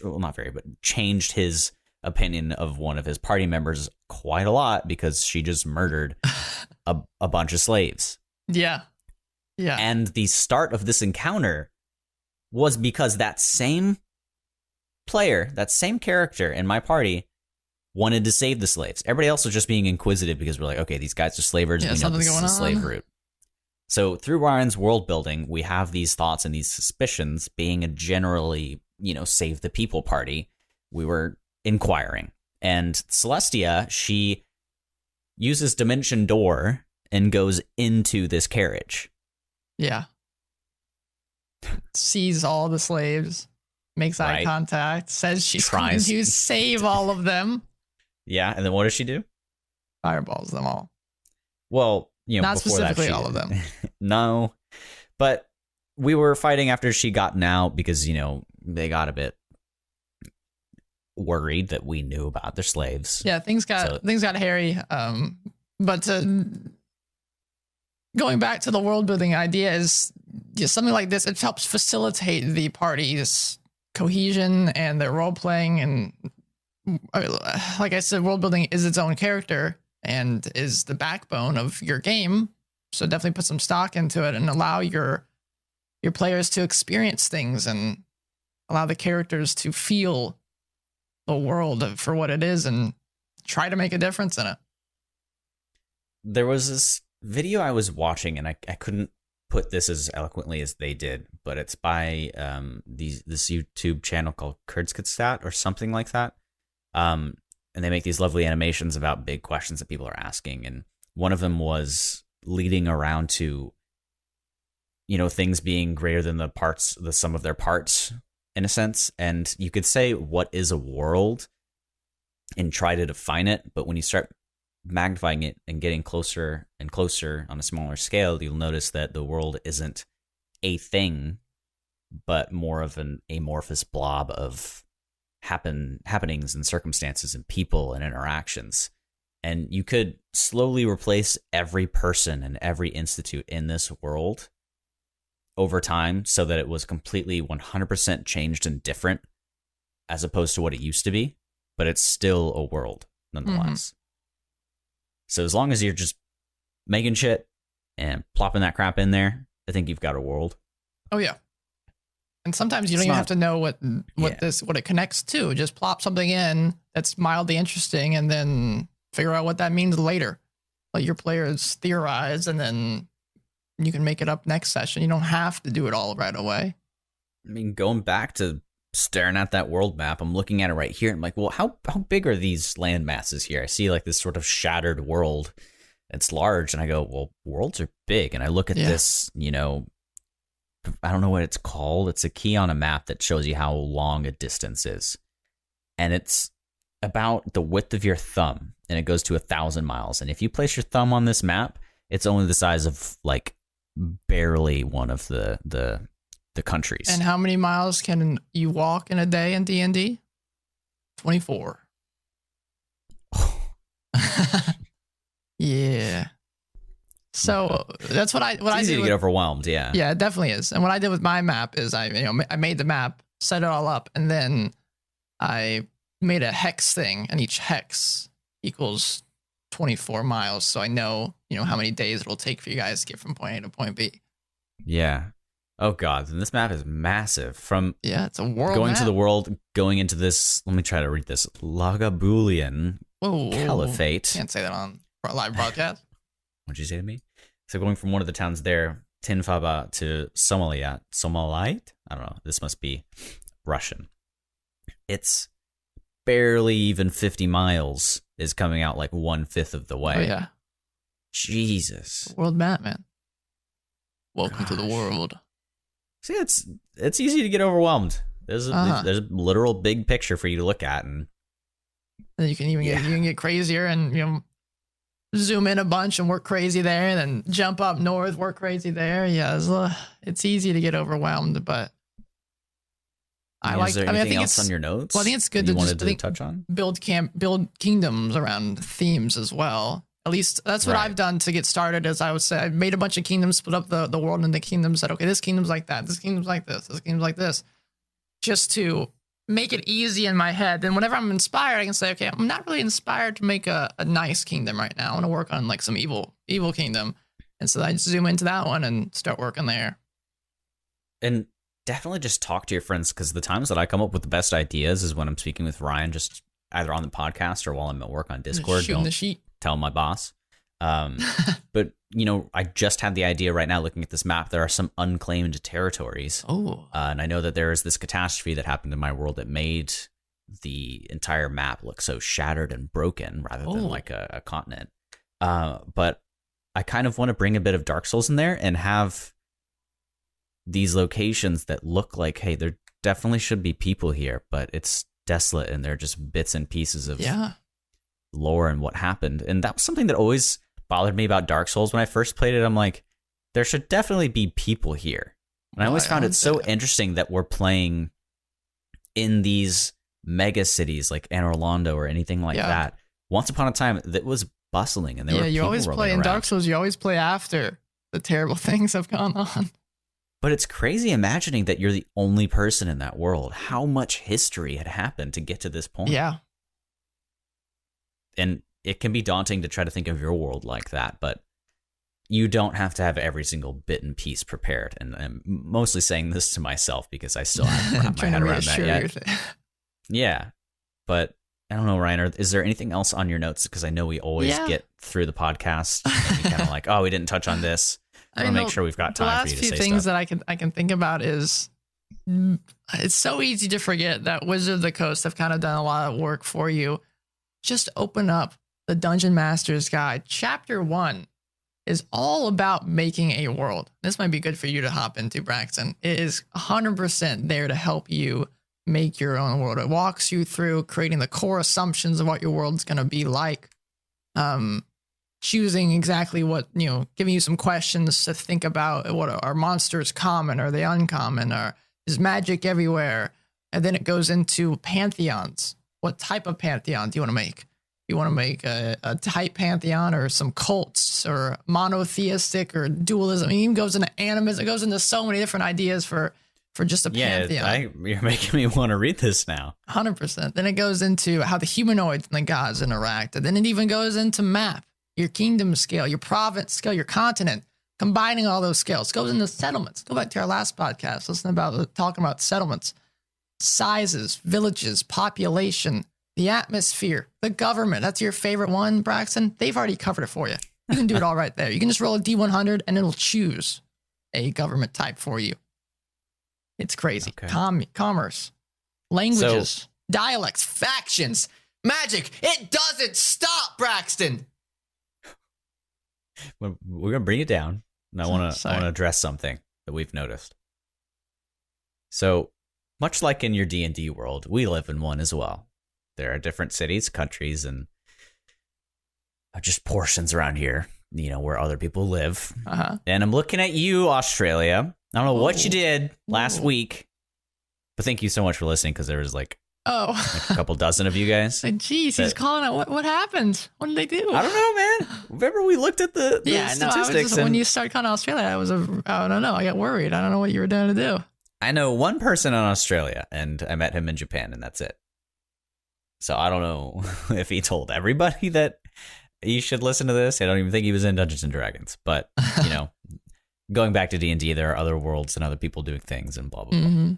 B: well, not very, but changed his opinion of one of his party members quite a lot, because she just murdered a bunch of slaves.
A: Yeah. Yeah.
B: And the start of this encounter was because that same player, that same character in my party wanted to save the slaves. Everybody else was just being inquisitive because we're like, okay, these guys are slavers.
A: Yeah,
B: we know this is the slave route. So through Ryan's world building, we have these thoughts and these suspicions. Being a generally, save the people party, we were inquiring. And Celestia, she uses Dimension Door and goes into this carriage.
A: Yeah. Sees all the slaves, makes eye contact, says she's trying to save all of them.
B: Yeah, and then what does she do?
A: fireballs them all.
B: Well,
A: Not
B: before that,
A: specifically all of them.
B: No, but we were fighting after she got out because they got a bit worried that we knew about their slaves.
A: Yeah, things got hairy. But going back to the world building idea is something like this. It helps facilitate the party's cohesion and their role playing. And like I said, world building is its own character and is the backbone of your game. So definitely put some stock into it and allow your players to experience things and allow the characters to feel the world for what it is and try to make a difference in it.
B: There was this video I was watching, and I couldn't put this as eloquently as they did, but it's by this YouTube channel called Kurzgesagt or something like that. And they make these lovely animations about big questions that people are asking. And one of them was leading around to, things being greater than the sum of their parts, in a sense. And you could say, what is a world? And try to define it. But when you start magnifying it and getting closer and closer on a smaller scale, you'll notice that the world isn't a thing, but more of an amorphous blob of happenings and circumstances and people and interactions. And you could slowly replace every person and every institute in this world over time so that it was completely 100% changed and different as opposed to what it used to be, but it's still a world nonetheless. Mm-hmm. So as long as you're just making shit and plopping that crap in there, I think you've got a world.
A: Oh yeah. And sometimes you don't even have to know what it connects to. Just plop something in that's mildly interesting and then figure out what that means later. Let your players theorize and then you can make it up next session. You don't have to do it all right away.
B: I mean, going back to staring at that world map, I'm looking at it right here. I'm like, well, how big are these land masses here? I see like this sort of shattered world. It's large. And I go, well, worlds are big. And I look at this, I don't know what it's called. It's a key on a map that shows you how long a distance is. And it's about the width of your thumb. And it goes to 1,000 miles. And if you place your thumb on this map, it's only the size of like barely one of the countries.
A: And how many miles can you walk in a day in D&D? 24. Yeah. So that's what I
B: it's easy to get overwhelmed. Yeah.
A: Yeah, it definitely is. And what I did with my map is I made the map, set it all up, and then I made a hex thing, and each hex equals 24 miles. So I know, how many days it'll take for you guys to get from point A to point B.
B: Yeah. Oh God, and this map is massive.
A: It's a world
B: going
A: map.
B: to the world, going into this. Let me try to read this. Lagabulian Caliphate.
A: Can't say that on a live broadcast.
B: What'd you say to me? So going from one of the towns there, Tinfaba, to Somalite. I don't know. This must be Russian. It's barely even 50 miles. Is coming out like 1/5 of the way.
A: Oh yeah.
B: Jesus.
A: World map, man. Welcome to the world.
B: See, it's easy to get overwhelmed. There's a literal big picture for you to look at, and
A: then you can even get crazier and zoom in a bunch and work crazy there, and then jump up north, work crazy there. Yeah, it's easy to get overwhelmed, but
B: is there anything else on your notes?
A: Well, I think it's good to
B: just touch on
A: build kingdoms around themes as well. At least that's what I've done to get started. As I would say, I made a bunch of kingdoms, split up the world into kingdoms. Said, okay, this kingdom's like that. This kingdom's like this. This kingdom's like this. Just to make it easy in my head. Then whenever I'm inspired, I can say, okay, I'm not really inspired to make a nice kingdom right now. I want to work on like some evil kingdom. And so I just zoom into that one and start working there.
B: And definitely just talk to your friends, because the times that I come up with the best ideas is when I'm speaking with Ryan, just either on the podcast or while I'm at work on Discord.
A: Shooting the sheet.
B: Tell my boss. But, I just had the idea right now looking at this map. There are some unclaimed territories.
A: Oh.
B: And I know that there is this catastrophe that happened in my world that made the entire map look so shattered and broken rather than like a continent. But I kind of want to bring a bit of Dark Souls in there and have these locations that look like, hey, there definitely should be people here, but it's desolate and they're just bits and pieces of lore and what happened. And that was something that always bothered me about Dark Souls when I first played it. I'm like, there should definitely be people here. And I always found it so interesting that we're playing in these mega cities like Anor Londo or anything like that. Once upon a time, that was bustling, and there were people
A: you always play in
B: around.
A: Dark Souls. You always play after the terrible things have gone on.
B: But it's crazy imagining that you're the only person in that world. How much history had happened to get to this point?
A: Yeah.
B: And it can be daunting to try to think of your world like that, but you don't have to have every single bit and piece prepared. And I'm mostly saying this to myself because I still haven't wrapped my head around that yet. Yeah. But I don't know, Reiner, is there anything else on your notes? Because I know we always get through the podcast and we kind of like, oh, we didn't touch on this. I want to make sure we've got time for you to say stuff. The last few things
A: that I can think about is it's so easy to forget that Wizard of the Coast have kind of done a lot of work for you. Just open up the Dungeon Master's Guide. Chapter 1 is all about making a world. This might be good for you to hop into, Braxton. It is 100% there to help you make your own world. It walks you through creating the core assumptions of what your world's going to be like. Choosing exactly what, giving you some questions to think about. What are monsters common? Are they uncommon? Is magic everywhere? And then it goes into pantheons. What type of pantheon do you want to make? You want to make a type pantheon or some cults or monotheistic or dualism? It even goes into animism. It goes into so many different ideas for just a pantheon.
B: You're making me want to read this now.
A: 100%. Then it goes into how the humanoids and the gods interact. And then it even goes into map, your kingdom scale, your province scale, your continent, combining all those scales. Goes into settlements. Go back to our last podcast. Talking about settlements, sizes, villages, population, the atmosphere, the government. That's your favorite one, Braxton. They've already covered it for you. You can do it all right there. You can just roll a D100 and it'll choose a government type for you. It's crazy. Okay. Commerce, languages, dialects, factions, magic. It doesn't stop, Braxton.
B: We're going to bring it down, and I want to address something that we've noticed. So, much like in your D&D world, we live in one as well. There are different cities, countries, and just portions around here, where other people live. Uh-huh. And I'm looking at you, Australia. I don't know what you did last week, but thank you so much for listening, because there was like a couple dozen of you guys.
A: Jeez, he's calling out. What happened? What did they do?
B: I don't know, man. Remember we looked at the statistics.
A: When you started calling Australia, I don't know. I got worried. I don't know what you were doing to do.
B: I know one person in Australia, and I met him in Japan, and that's it. So I don't know if he told everybody that you should listen to this. I don't even think he was in Dungeons and Dragons, but going back to D&D, there are other worlds and other people doing things and blah, blah, blah. Mm-hmm.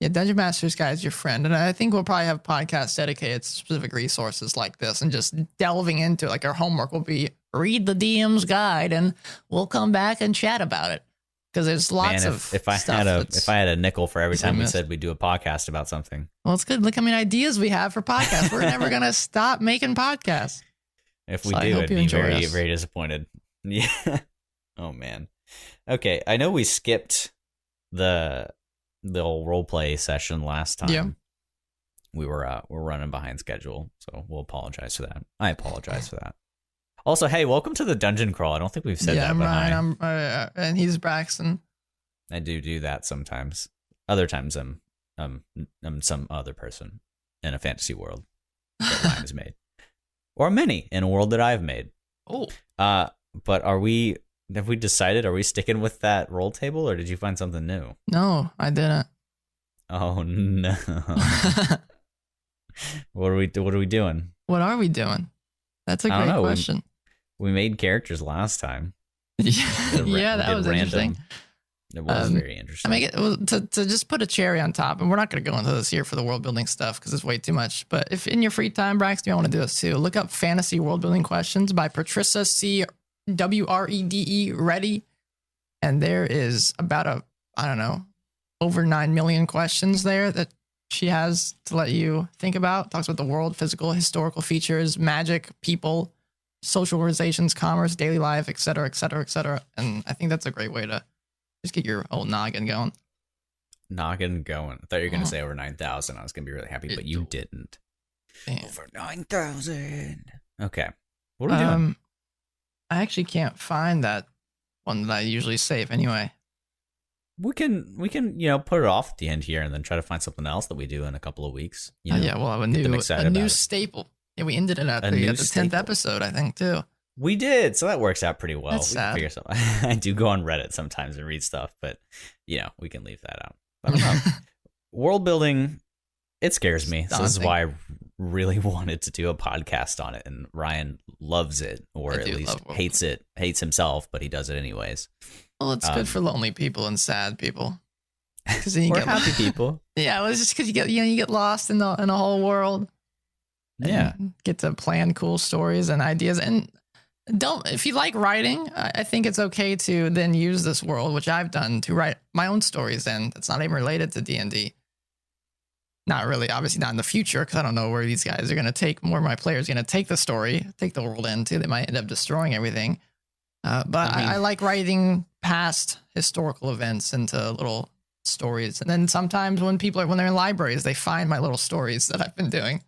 A: Yeah, Dungeon Master's Guide is your friend. And I think we'll probably have podcasts dedicated to specific resources like this and just delving into it. Like our homework will be read the DM's guide and we'll come back and chat about it. Because there's lots of
B: if I had a nickel for every time we said we'd do a podcast about something.
A: Well, it's good. Look how many ideas we have for podcasts. We're never going to stop making podcasts.
B: If we do, I'd be very, very disappointed. Yeah. Oh, man. Okay, I know we skipped the old role play session last time. Yeah. We're running behind schedule, so we'll apologize for that. I apologize for that. Also, hey, welcome to the Dungeon Crawl. I don't think we've said that.
A: I'm Ryan. And he's Braxton.
B: I do that sometimes. Other times I'm some other person in a fantasy world that Ryan has made, or many in a world that I've made.
A: Oh.
B: But have we decided? Are we sticking with that roll table, or did you find something new?
A: No, I didn't.
B: Oh no! What are we doing?
A: What are we doing? That's a great question.
B: We made characters last time.
A: Yeah, that was interesting.
B: It was very interesting.
A: I mean, to just put a cherry on top, and we're not going to go into this here for the world building stuff because it's way too much. But if in your free time, Braxton, you want to do this too, look up Fantasy World Building Questions by Patricia C. WREDE Ready. And there is about over 9 million questions there that she has to let you think about. Talks about the world, physical, historical features, magic, people, social organizations, commerce, daily life, et cetera, et cetera, et cetera. And I think that's a great way to just get your old noggin going.
B: Noggin going. I thought you were going to say over 9,000. I was going to be really happy, but you didn't.
A: Damn.
B: Over 9,000. Okay. What are we doing?
A: I actually can't find that one that I usually save anyway.
B: We can put it off at the end here and then try to find something else that we do in a couple of weeks.
A: Yeah, we'll have a new staple. Yeah, we ended it at the 10th episode, I think, too.
B: We did, so that works out pretty well.
A: That's sad.
B: Can figure something. I do go on Reddit sometimes and read stuff, but we can leave that out. I don't know. World building, it scares me. So this is why I really wanted to do a podcast on it, and Ryan loves it, or at least hates himself, but he does it anyways.
A: Well, it's good for lonely people and sad people.
B: Or happy people.
A: Yeah, well, it's just because you get lost in a whole world.
B: Yeah,
A: get to plan cool stories and ideas. And if you like writing, I think it's okay to then use this world, which I've done, to write my own stories in. That's not even related to D&D. Not really, obviously not in the future, because I don't know where these guys are going to take, more of my players are going to take the story, take the world into. They might end up destroying everything. But I like writing past historical events into little stories. And then sometimes when they're in libraries, they find my little stories that I've been doing.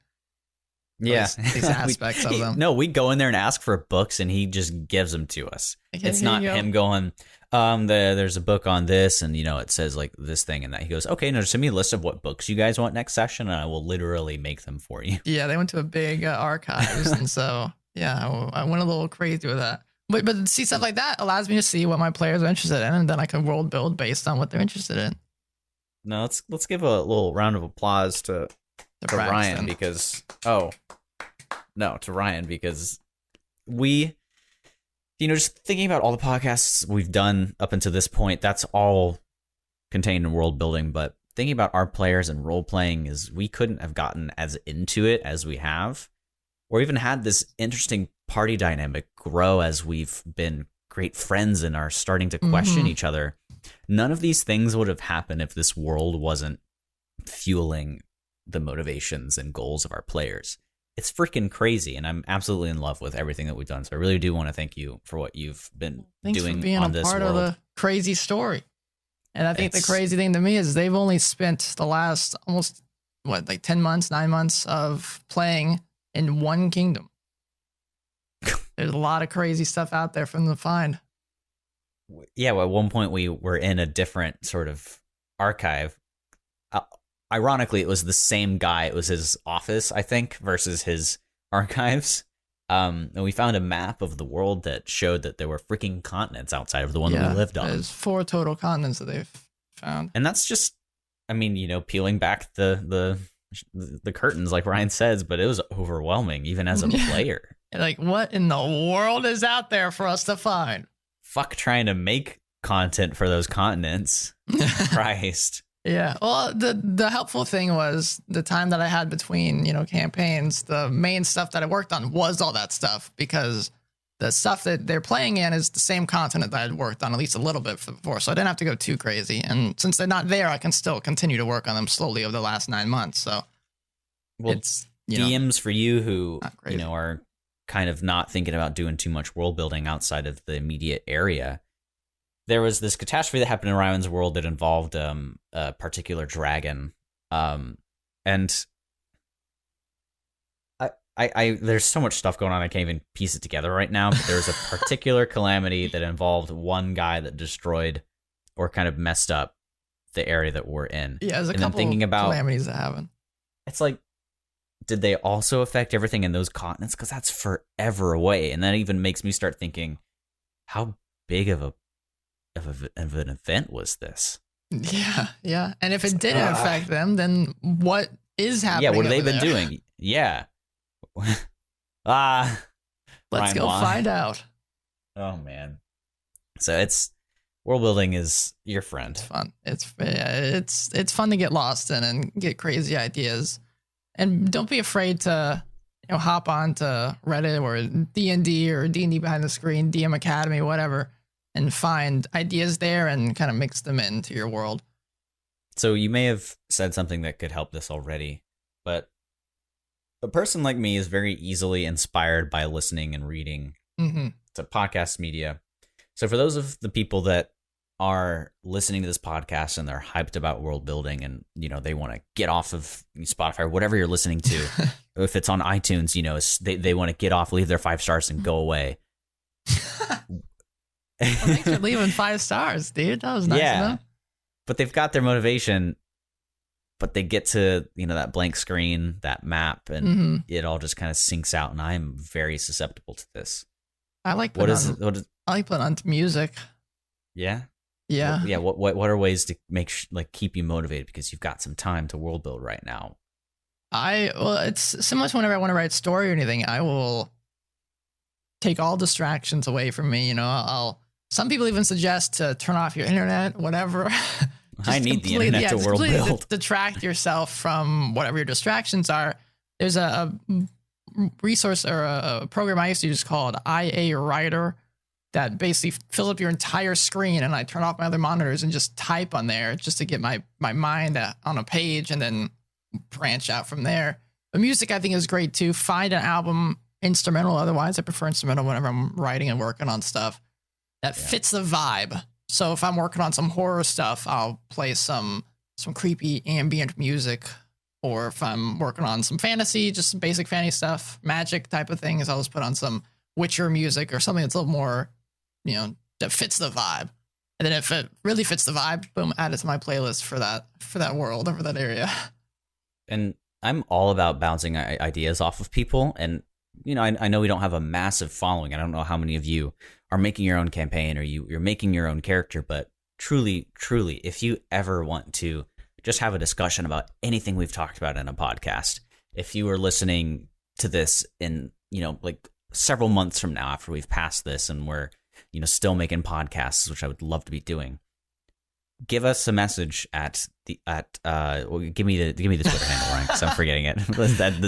B: Yeah.
A: These aspects of them.
B: No, we go in there and ask for books, and he just gives them to us. It's not him going, there's a book on this, and it says like this thing and that. He goes, okay, now send me a list of what books you guys want next session, and I will literally make them for you.
A: Yeah, they went to a big archives, and so I went a little crazy with that. But see, stuff like that allows me to see what my players are interested in, and then I can world build based on what they're interested in.
B: Now let's give a little round of applause to Ryan because we, just thinking about all the podcasts we've done up until this point, that's all contained in world building. But thinking about our players and role playing is we couldn't have gotten as into it as we have, or even had this interesting party dynamic grow as we've been great friends and are starting to question each other. None of these things would have happened if this world wasn't fueling the motivations and goals of our players. It's freaking crazy, and I'm absolutely in love with everything that we've done. So I really do want to thank you for what you've been doing
A: for being
B: on this
A: part
B: world.
A: Of the crazy story. And I think the crazy thing to me is they've only spent the last almost 9 months of playing in one kingdom. There's a lot of crazy stuff out there for them to find.
B: Yeah, well, at one point we were in a different sort of archive. Ironically, it was the same guy. It was his office, I think, versus his archives. And we found a map of the world that showed that there were freaking continents outside of the one that we lived on.
A: There's 4 total continents that they've found.
B: And that's just, peeling back the curtains, like Ryan says, but it was overwhelming, even as a player.
A: Like, what in the world is out there for us to find?
B: Fuck trying to make content for those continents. Christ.
A: Yeah. Well, the helpful thing was the time that I had between, campaigns, the main stuff that I worked on was all that stuff, because the stuff that they're playing in is the same continent that I'd worked on at least a little bit before. So I didn't have to go too crazy. And since they're not there, I can still continue to work on them slowly over the last 9 months. So it's
B: DMs for you who, are kind of not thinking about doing too much world building outside of the immediate area. There was this catastrophe that happened in Ryan's world that involved a particular dragon, and I there's so much stuff going on I can't even piece it together right now. But there was a particular calamity that involved one guy that destroyed or kind of messed up the area that we're in.
A: Yeah, there's a couple of calamities that happen.
B: It's like, did they also affect everything in those continents? Because that's forever away, and that even makes me start thinking, how big of an event was this?
A: Yeah. And if it didn't affect them, then what is happening?
B: Yeah, what have they been doing? Yeah.
A: Let's go find out.
B: Oh man. So world building is your friend.
A: It's fun. It's fun to get lost in and get crazy ideas. And don't be afraid to hop on to Reddit or D&D or D&D Behind the Screen, DM Academy, whatever, and find ideas there and kind of mix them into your world.
B: So you may have said something that could help this already, but a person like me is very easily inspired by listening and reading to podcast media. So for those of the people that are listening to this podcast and they're hyped about world building and they want to get off of Spotify or whatever you're listening to, if it's on iTunes, they want to get off, leave their 5 stars, and go away.
A: Well, thanks for leaving 5 stars, dude. That was nice of them.
B: But they've got their motivation, but they get to, that blank screen, that map, and it all just kind of sinks out, and I'm very susceptible to this.
A: I like putting on music.
B: Yeah?
A: Yeah.
B: Yeah, what are ways to keep you motivated because you've got some time to world build right now?
A: It's similar to whenever I want to write a story or anything, I will take all distractions away from me. Some people even suggest to turn off your internet, whatever.
B: I need the internet to world build.
A: Distract yourself from whatever your distractions are. There's a resource or a program I used to use called IA Writer that basically fills up your entire screen, and I turn off my other monitors and just type on there just to get my mind on a page and then branch out from there. But music, I think, is great too. Find an album instrumental. Otherwise, I prefer instrumental whenever I'm writing and working on stuff that fits the vibe. So if I'm working on some horror stuff, I'll play some creepy ambient music. Or if I'm working on some fantasy, just some basic fantasy stuff, magic type of things, I'll just put on some Witcher music or something that's a little more, that fits the vibe. And then if it really fits the vibe, boom, add it to my playlist for that world or for that area.
B: And I'm all about bouncing ideas off of people. And, I know we don't have a massive following. I don't know how many of you are making your own campaign or you're making your own character. But truly, if you ever want to just have a discussion about anything we've talked about in a podcast, if you are listening to this in, several months from now after we've passed this and we're, still making podcasts, which I would love to be doing, give us a message give me the Twitter handle, Ryan, because I'm forgetting it.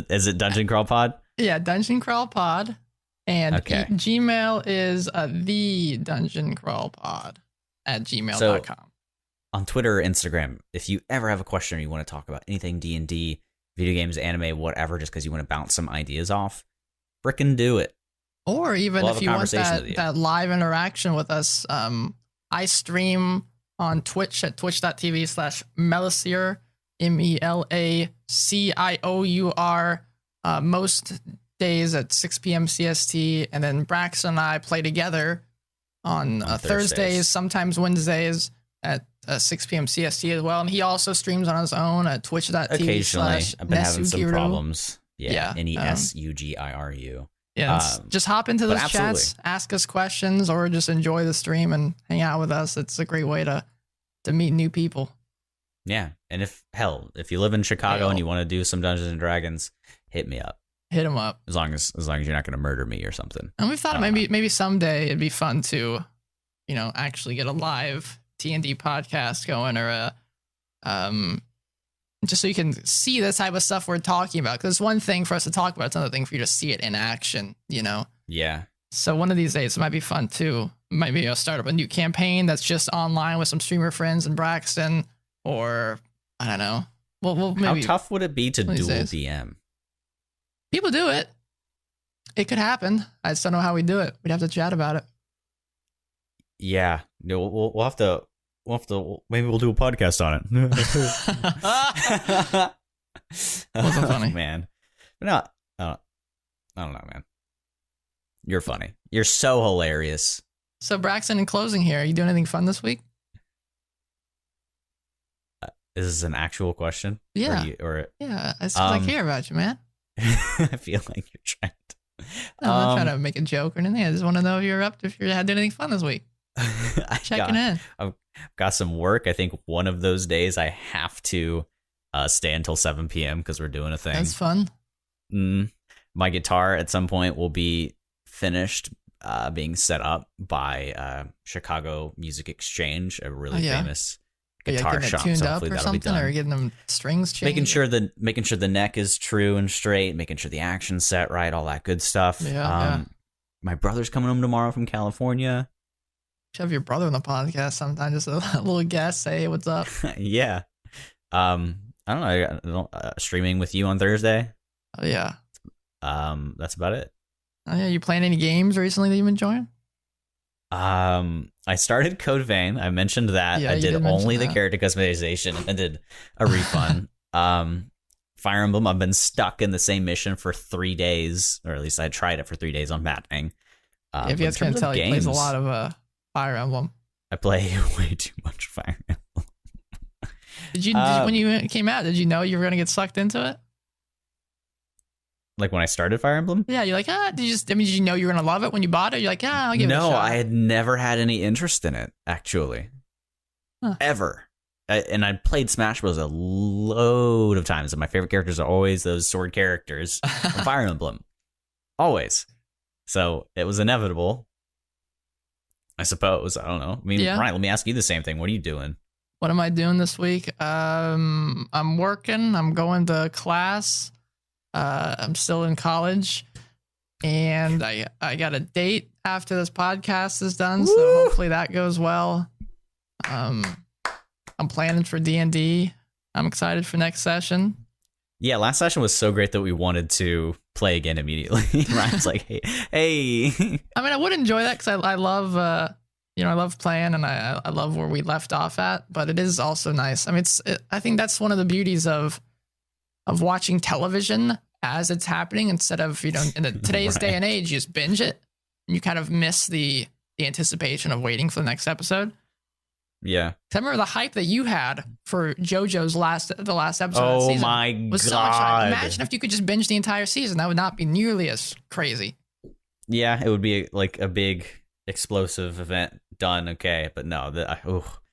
B: Is it Dungeon Crawl Pod?
A: Yeah, Dungeon Crawl Pod. And Gmail is the Dungeon Crawl Pod at gmail.com. So,
B: on Twitter or Instagram, if you ever have a question or you want to talk about anything D&D, video games, anime, whatever, just because you want to bounce some ideas off, frickin' do it.
A: Or even if you want that live interaction with us, I stream on Twitch at twitch.tv/Melaciur, MELACIOUR, most days at 6 p.m. CST. And then Braxton and I play together on Thursdays, sometimes Wednesdays at 6 p.m. CST as well. And he also streams on his own at twitch.tv.
B: Occasionally. I've been having some problems.
A: Yeah.
B: NESUGIRU.
A: Yeah, just hop into those chats, ask us questions, or just enjoy the stream and hang out with us. It's a great way to meet new people.
B: Yeah, and if you live in Chicago and you want to do some Dungeons and Dragons, hit me up.
A: Hit him up.
B: As long as you're not going to murder me or something.
A: And we've thought maybe someday it'd be fun to, actually get a live T&D podcast going, or just so you can see the type of stuff we're talking about. Because it's one thing for us to talk about, it's another thing for you to see it in action,
B: Yeah.
A: So one of these days, it might be fun too. Maybe I'll start up a new campaign that's just online with some streamer friends in Braxton, or I don't know. Well, maybe.
B: How tough would it be to dual DM?
A: People do it. It could happen. I just don't know how we do it. We'd have to chat about it.
B: Yeah. No, we'll have to. Maybe we'll do a podcast on it.
A: Wasn't funny,
B: man. No, I don't know, man. You're funny. You're so hilarious.
A: So, Braxton, in closing here, are you doing anything fun this week?
B: Is this an actual question?
A: Yeah. Yeah, I still care about you, man.
B: I feel like you're trying to.
A: I'm not trying to make a joke or anything. I just want to know if you had anything fun this week. Checking in.
B: I've got some work. I think one of those days I have to stay until 7 p.m. because we're doing a thing.
A: That's fun.
B: My guitar at some point will be finished being set up by Chicago Music Exchange, a really famous guitar shop.
A: Tuned
B: so
A: up or something, or getting them strings changed.
B: Making sure the neck is true and straight, making sure the action's set right, all that good stuff. My brother's coming home tomorrow from California.
A: Should have your brother on the podcast sometime, just a little guest, say, hey, what's up?
B: Yeah. I don't know, streaming with you on Thursday.
A: Oh, yeah.
B: That's about it.
A: Oh, yeah. You playing any games recently that you've been enjoying?
B: I started Code Vein. I mentioned that. I did only the character customization and then did a refund. Fire Emblem. I've been stuck in the same mission for 3 days, or at least I tried it for 3 days on Batman.
A: If you guys can't tell, he plays a lot of Fire Emblem.
B: I play way too much Fire Emblem.
A: Did you when you came out? Did you know you were gonna get sucked into it?
B: Like when I started Fire Emblem?
A: Yeah, you're like, did you know you were gonna love it when you bought it? You're like, I'll give it a shot.
B: No, I had never had any interest in it, actually. Ever. And I played Smash Bros. A load of times, and my favorite characters are always those sword characters from Fire Emblem. Always. So it was inevitable, I suppose. I don't know. I mean, Ryan, let me ask you the same thing. What are you doing?
A: What am I doing this week? I'm working. I'm going to class. I'm still in college, and I got a date after this podcast is done. Woo! So hopefully that goes well. I'm planning for D&D. I'm excited for next session.
B: Yeah, last session was so great that we wanted to play again immediately. Ryan's like, hey.
A: I mean, I would enjoy that because I love, I love playing, and I love where we left off at. But it is also nice. I mean, I think that's one of the beauties of watching television as it's happening, instead of, in today's day and age, you just binge it and you kind of miss the anticipation of waiting for the next episode.
B: Yeah.
A: I remember the hype that you had for JoJo's last episode of the
B: season.
A: Oh
B: my
A: was
B: God.
A: So much hype. Imagine if you could just binge the entire season. That would not be nearly as crazy.
B: Yeah, it would be like a big explosive event done. Okay, but no,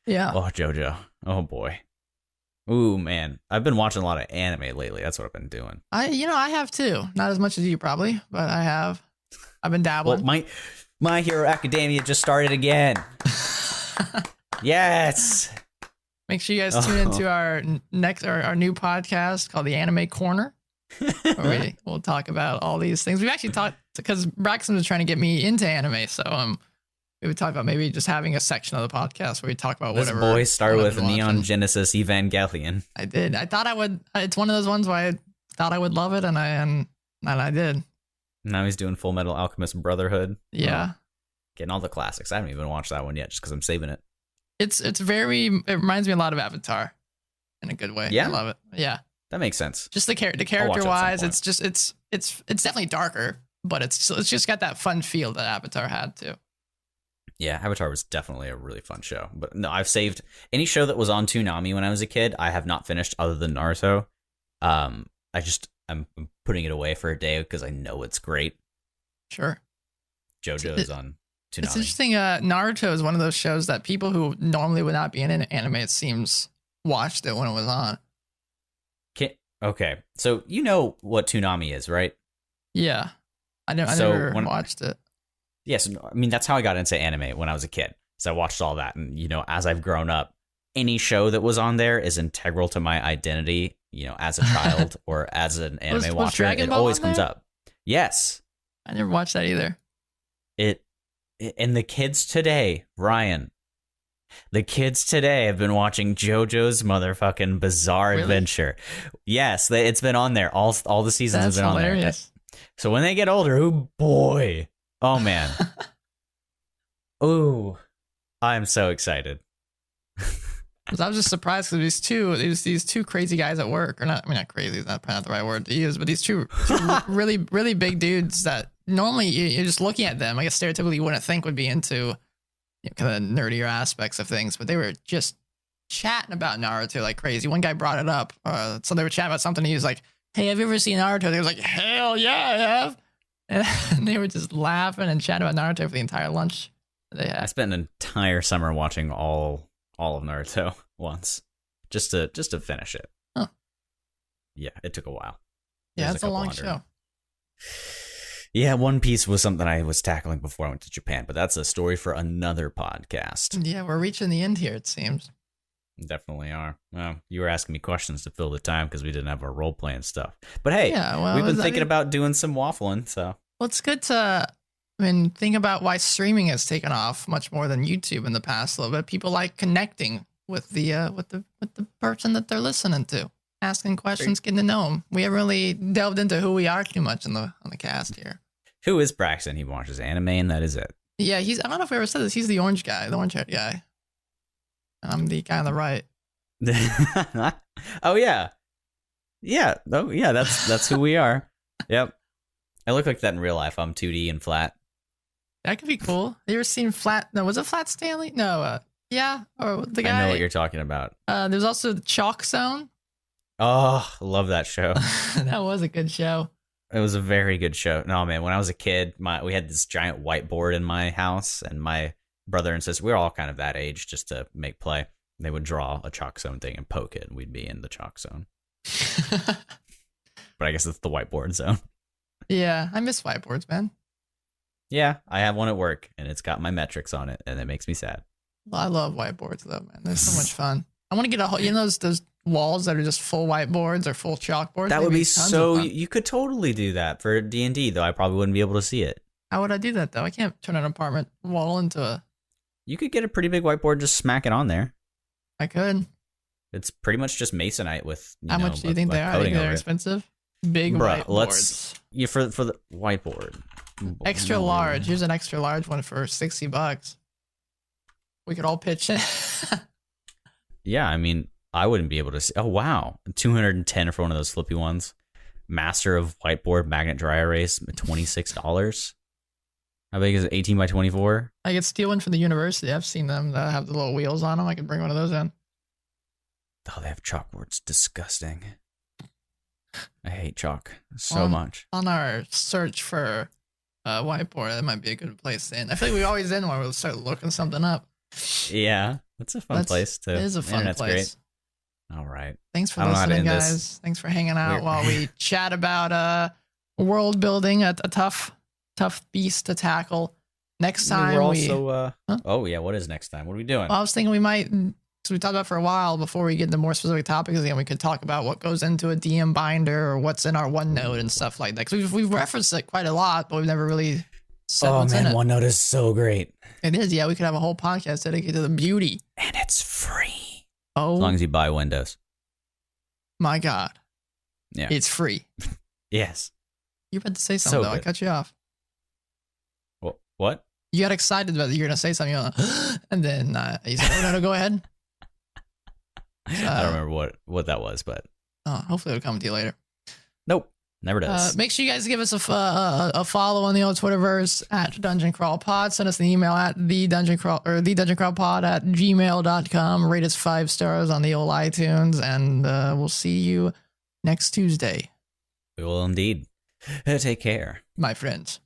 A: yeah.
B: Oh, JoJo. Oh boy. Ooh, man. I've been watching a lot of anime lately. That's what I've been doing.
A: I have too. Not as much as you probably, but I have. I've been dabbling.
B: Well, My Hero Academia just started again. Yes.
A: Make sure you guys tune into our new podcast called The Anime Corner, where we'll talk about all these things. We've actually talked, because Braxton was trying to get me into anime, so we would talk about maybe just having a section of the podcast where we talk about whatever.
B: This boy started with Neon Genesis Evangelion.
A: I did. I thought I would. It's one of those ones where I thought I would love it, and I did.
B: Now he's doing Full Metal Alchemist Brotherhood.
A: Yeah.
B: Getting all the classics. I haven't even watched that one yet, just because I'm saving it.
A: It reminds me a lot of Avatar in a good way.
B: Yeah.
A: I love it. Yeah.
B: That makes sense.
A: Just the character wise, it's definitely darker, but it's just got that fun feel that Avatar had too. Yeah,
B: Avatar was definitely a really fun show. But no, I've saved any show that was on Toonami when I was a kid. I have not finished, other than Naruto. I'm putting it away for a day because I know it's great.
A: Sure.
B: JoJo is on Toonami.
A: It's interesting. Naruto is one of those shows that people who normally would not be in anime, it seems, watched it when it was on.
B: Okay, so you know what Toonami is, right?
A: Yeah, I never watched it.
B: Yes, I mean, that's how I got into anime when I was a kid. So I watched all that, and as I've grown up, any show that was on there is integral to my identity. As a child or as an anime watcher, it always comes up. Yes,
A: I never watched that either.
B: And the kids today, Ryan, the kids today have been watching JoJo's motherfucking Bizarre Adventure. Yes, it's been on there. All the seasons have been
A: hilarious.
B: On there. So when they get older, oh man. Ooh, I'm so excited.
A: I was just surprised because these two crazy guys at work, or not crazy, is not the right word to use, but these two really, really big dudes that normally you're just looking at them, I guess stereotypically you wouldn't think would be into kind of nerdier aspects of things, but they were just chatting about Naruto like crazy. One guy brought it up. So they were chatting about something. He was like, hey, have you ever seen Naruto? They was like, hell yeah, I have. And they were just laughing and chatting about Naruto for the entire lunch they had.
B: I spent an entire summer watching all of Naruto once, just to finish it.
A: Huh.
B: Yeah, it took a while.
A: Yeah, it's a long show.
B: Yeah, One Piece was something I was tackling before I went to Japan, but that's a story for another podcast.
A: Yeah, we're reaching the end here, it seems.
B: Definitely are. Well, you were asking me questions to fill the time because we didn't have our role playing stuff. But hey, we've been thinking about doing some waffling, so.
A: Well, it's good to think about why streaming has taken off much more than YouTube in the past a little bit. People like connecting with the person that they're listening to, asking questions, getting to know them. We haven't really delved into who we are too much on the cast here.
B: Who is Braxton? He watches anime, and that is it.
A: Yeah, I don't know if we ever said this. He's the orange guy, the orange haired guy. And I'm the guy on the right.
B: Oh yeah, Yeah. Oh, yeah. That's who we are. Yep. I look like that in real life. I'm 2D and flat.
A: That could be cool. You ever seen Flat? No, was it Flat Stanley? No. Yeah. Or the
B: I know what
A: guy.
B: you're talking about.
A: There's also the Chalk Zone.
B: Oh, love that show.
A: That was a good show.
B: It was a very good show. No, man, when I was a kid, we had this giant whiteboard in my house, and my brother and sister, we were all kind of that age just to make play. They would draw a chalk zone thing and poke it, and we'd be in the chalk zone. But I guess it's the whiteboard zone.
A: Yeah, I miss whiteboards, man.
B: Yeah, I have one at work, and it's got my metrics on it, and it makes me sad.
A: I love whiteboards, though, man. They're so much fun. I want to get a whole, those walls that are just full whiteboards or full chalkboards.
B: That would be so. You could totally do that for D&D, though. I probably wouldn't be able to see it.
A: How would I do that, though? I can't turn an apartment wall into a.
B: You could get a pretty big whiteboard, just smack it on there.
A: I could.
B: It's pretty much just masonite with.
A: How much do you think they are? I think they're expensive. Big whiteboards.
B: For the whiteboard.
A: Extra large. Here's an extra large one for $60. We could all pitch in.
B: Yeah, I mean, I wouldn't be able to see. Oh wow, 210 for one of those flippy ones. Master of whiteboard magnet dry erase, $26. How big is it? 18 by 24.
A: I could steal one from the university. I've seen them that have the little wheels on them. I could bring one of those in.
B: Oh, they have chalkboards. Disgusting. I hate chalk so much.
A: On our search for a whiteboard, that might be a good place to end. I feel like we always end when we'll start looking something up.
B: Yeah, that's a fun place too.
A: It is a fun place.
B: Great. All right.
A: Thanks for listening, guys. Thanks for hanging out while we chat about world building, a tough beast to tackle. Next time
B: we're also oh yeah, what is next time? What are we doing?
A: Well, I was thinking we might, so we talked about for a while before we get into more specific topics again, we could talk about what goes into a DM binder or what's in our OneNote and stuff like that. Because we've referenced it quite a lot, but we've never really said what's in it.
B: OneNote is so great.
A: It is, yeah. We could have a whole podcast dedicated to the beauty.
B: And it's free.
A: Oh.
B: As long as you buy Windows.
A: My God.
B: Yeah.
A: It's free.
B: Yes.
A: You had to say something, though. I cut you off.
B: What?
A: You got excited about it. You're going to say something. You're like, and then you said, no, go ahead.
B: I don't remember what that was, but.
A: Hopefully it'll come to you later.
B: Nope. Never does.
A: Make sure you guys give us a follow on the old Twitterverse at Dungeon Crawl Pod. Send us an email at thedungeoncrawlpod@gmail.com. Rate us 5 stars on the old iTunes, and we'll see you next Tuesday.
B: We will indeed. Take care,
A: my friends.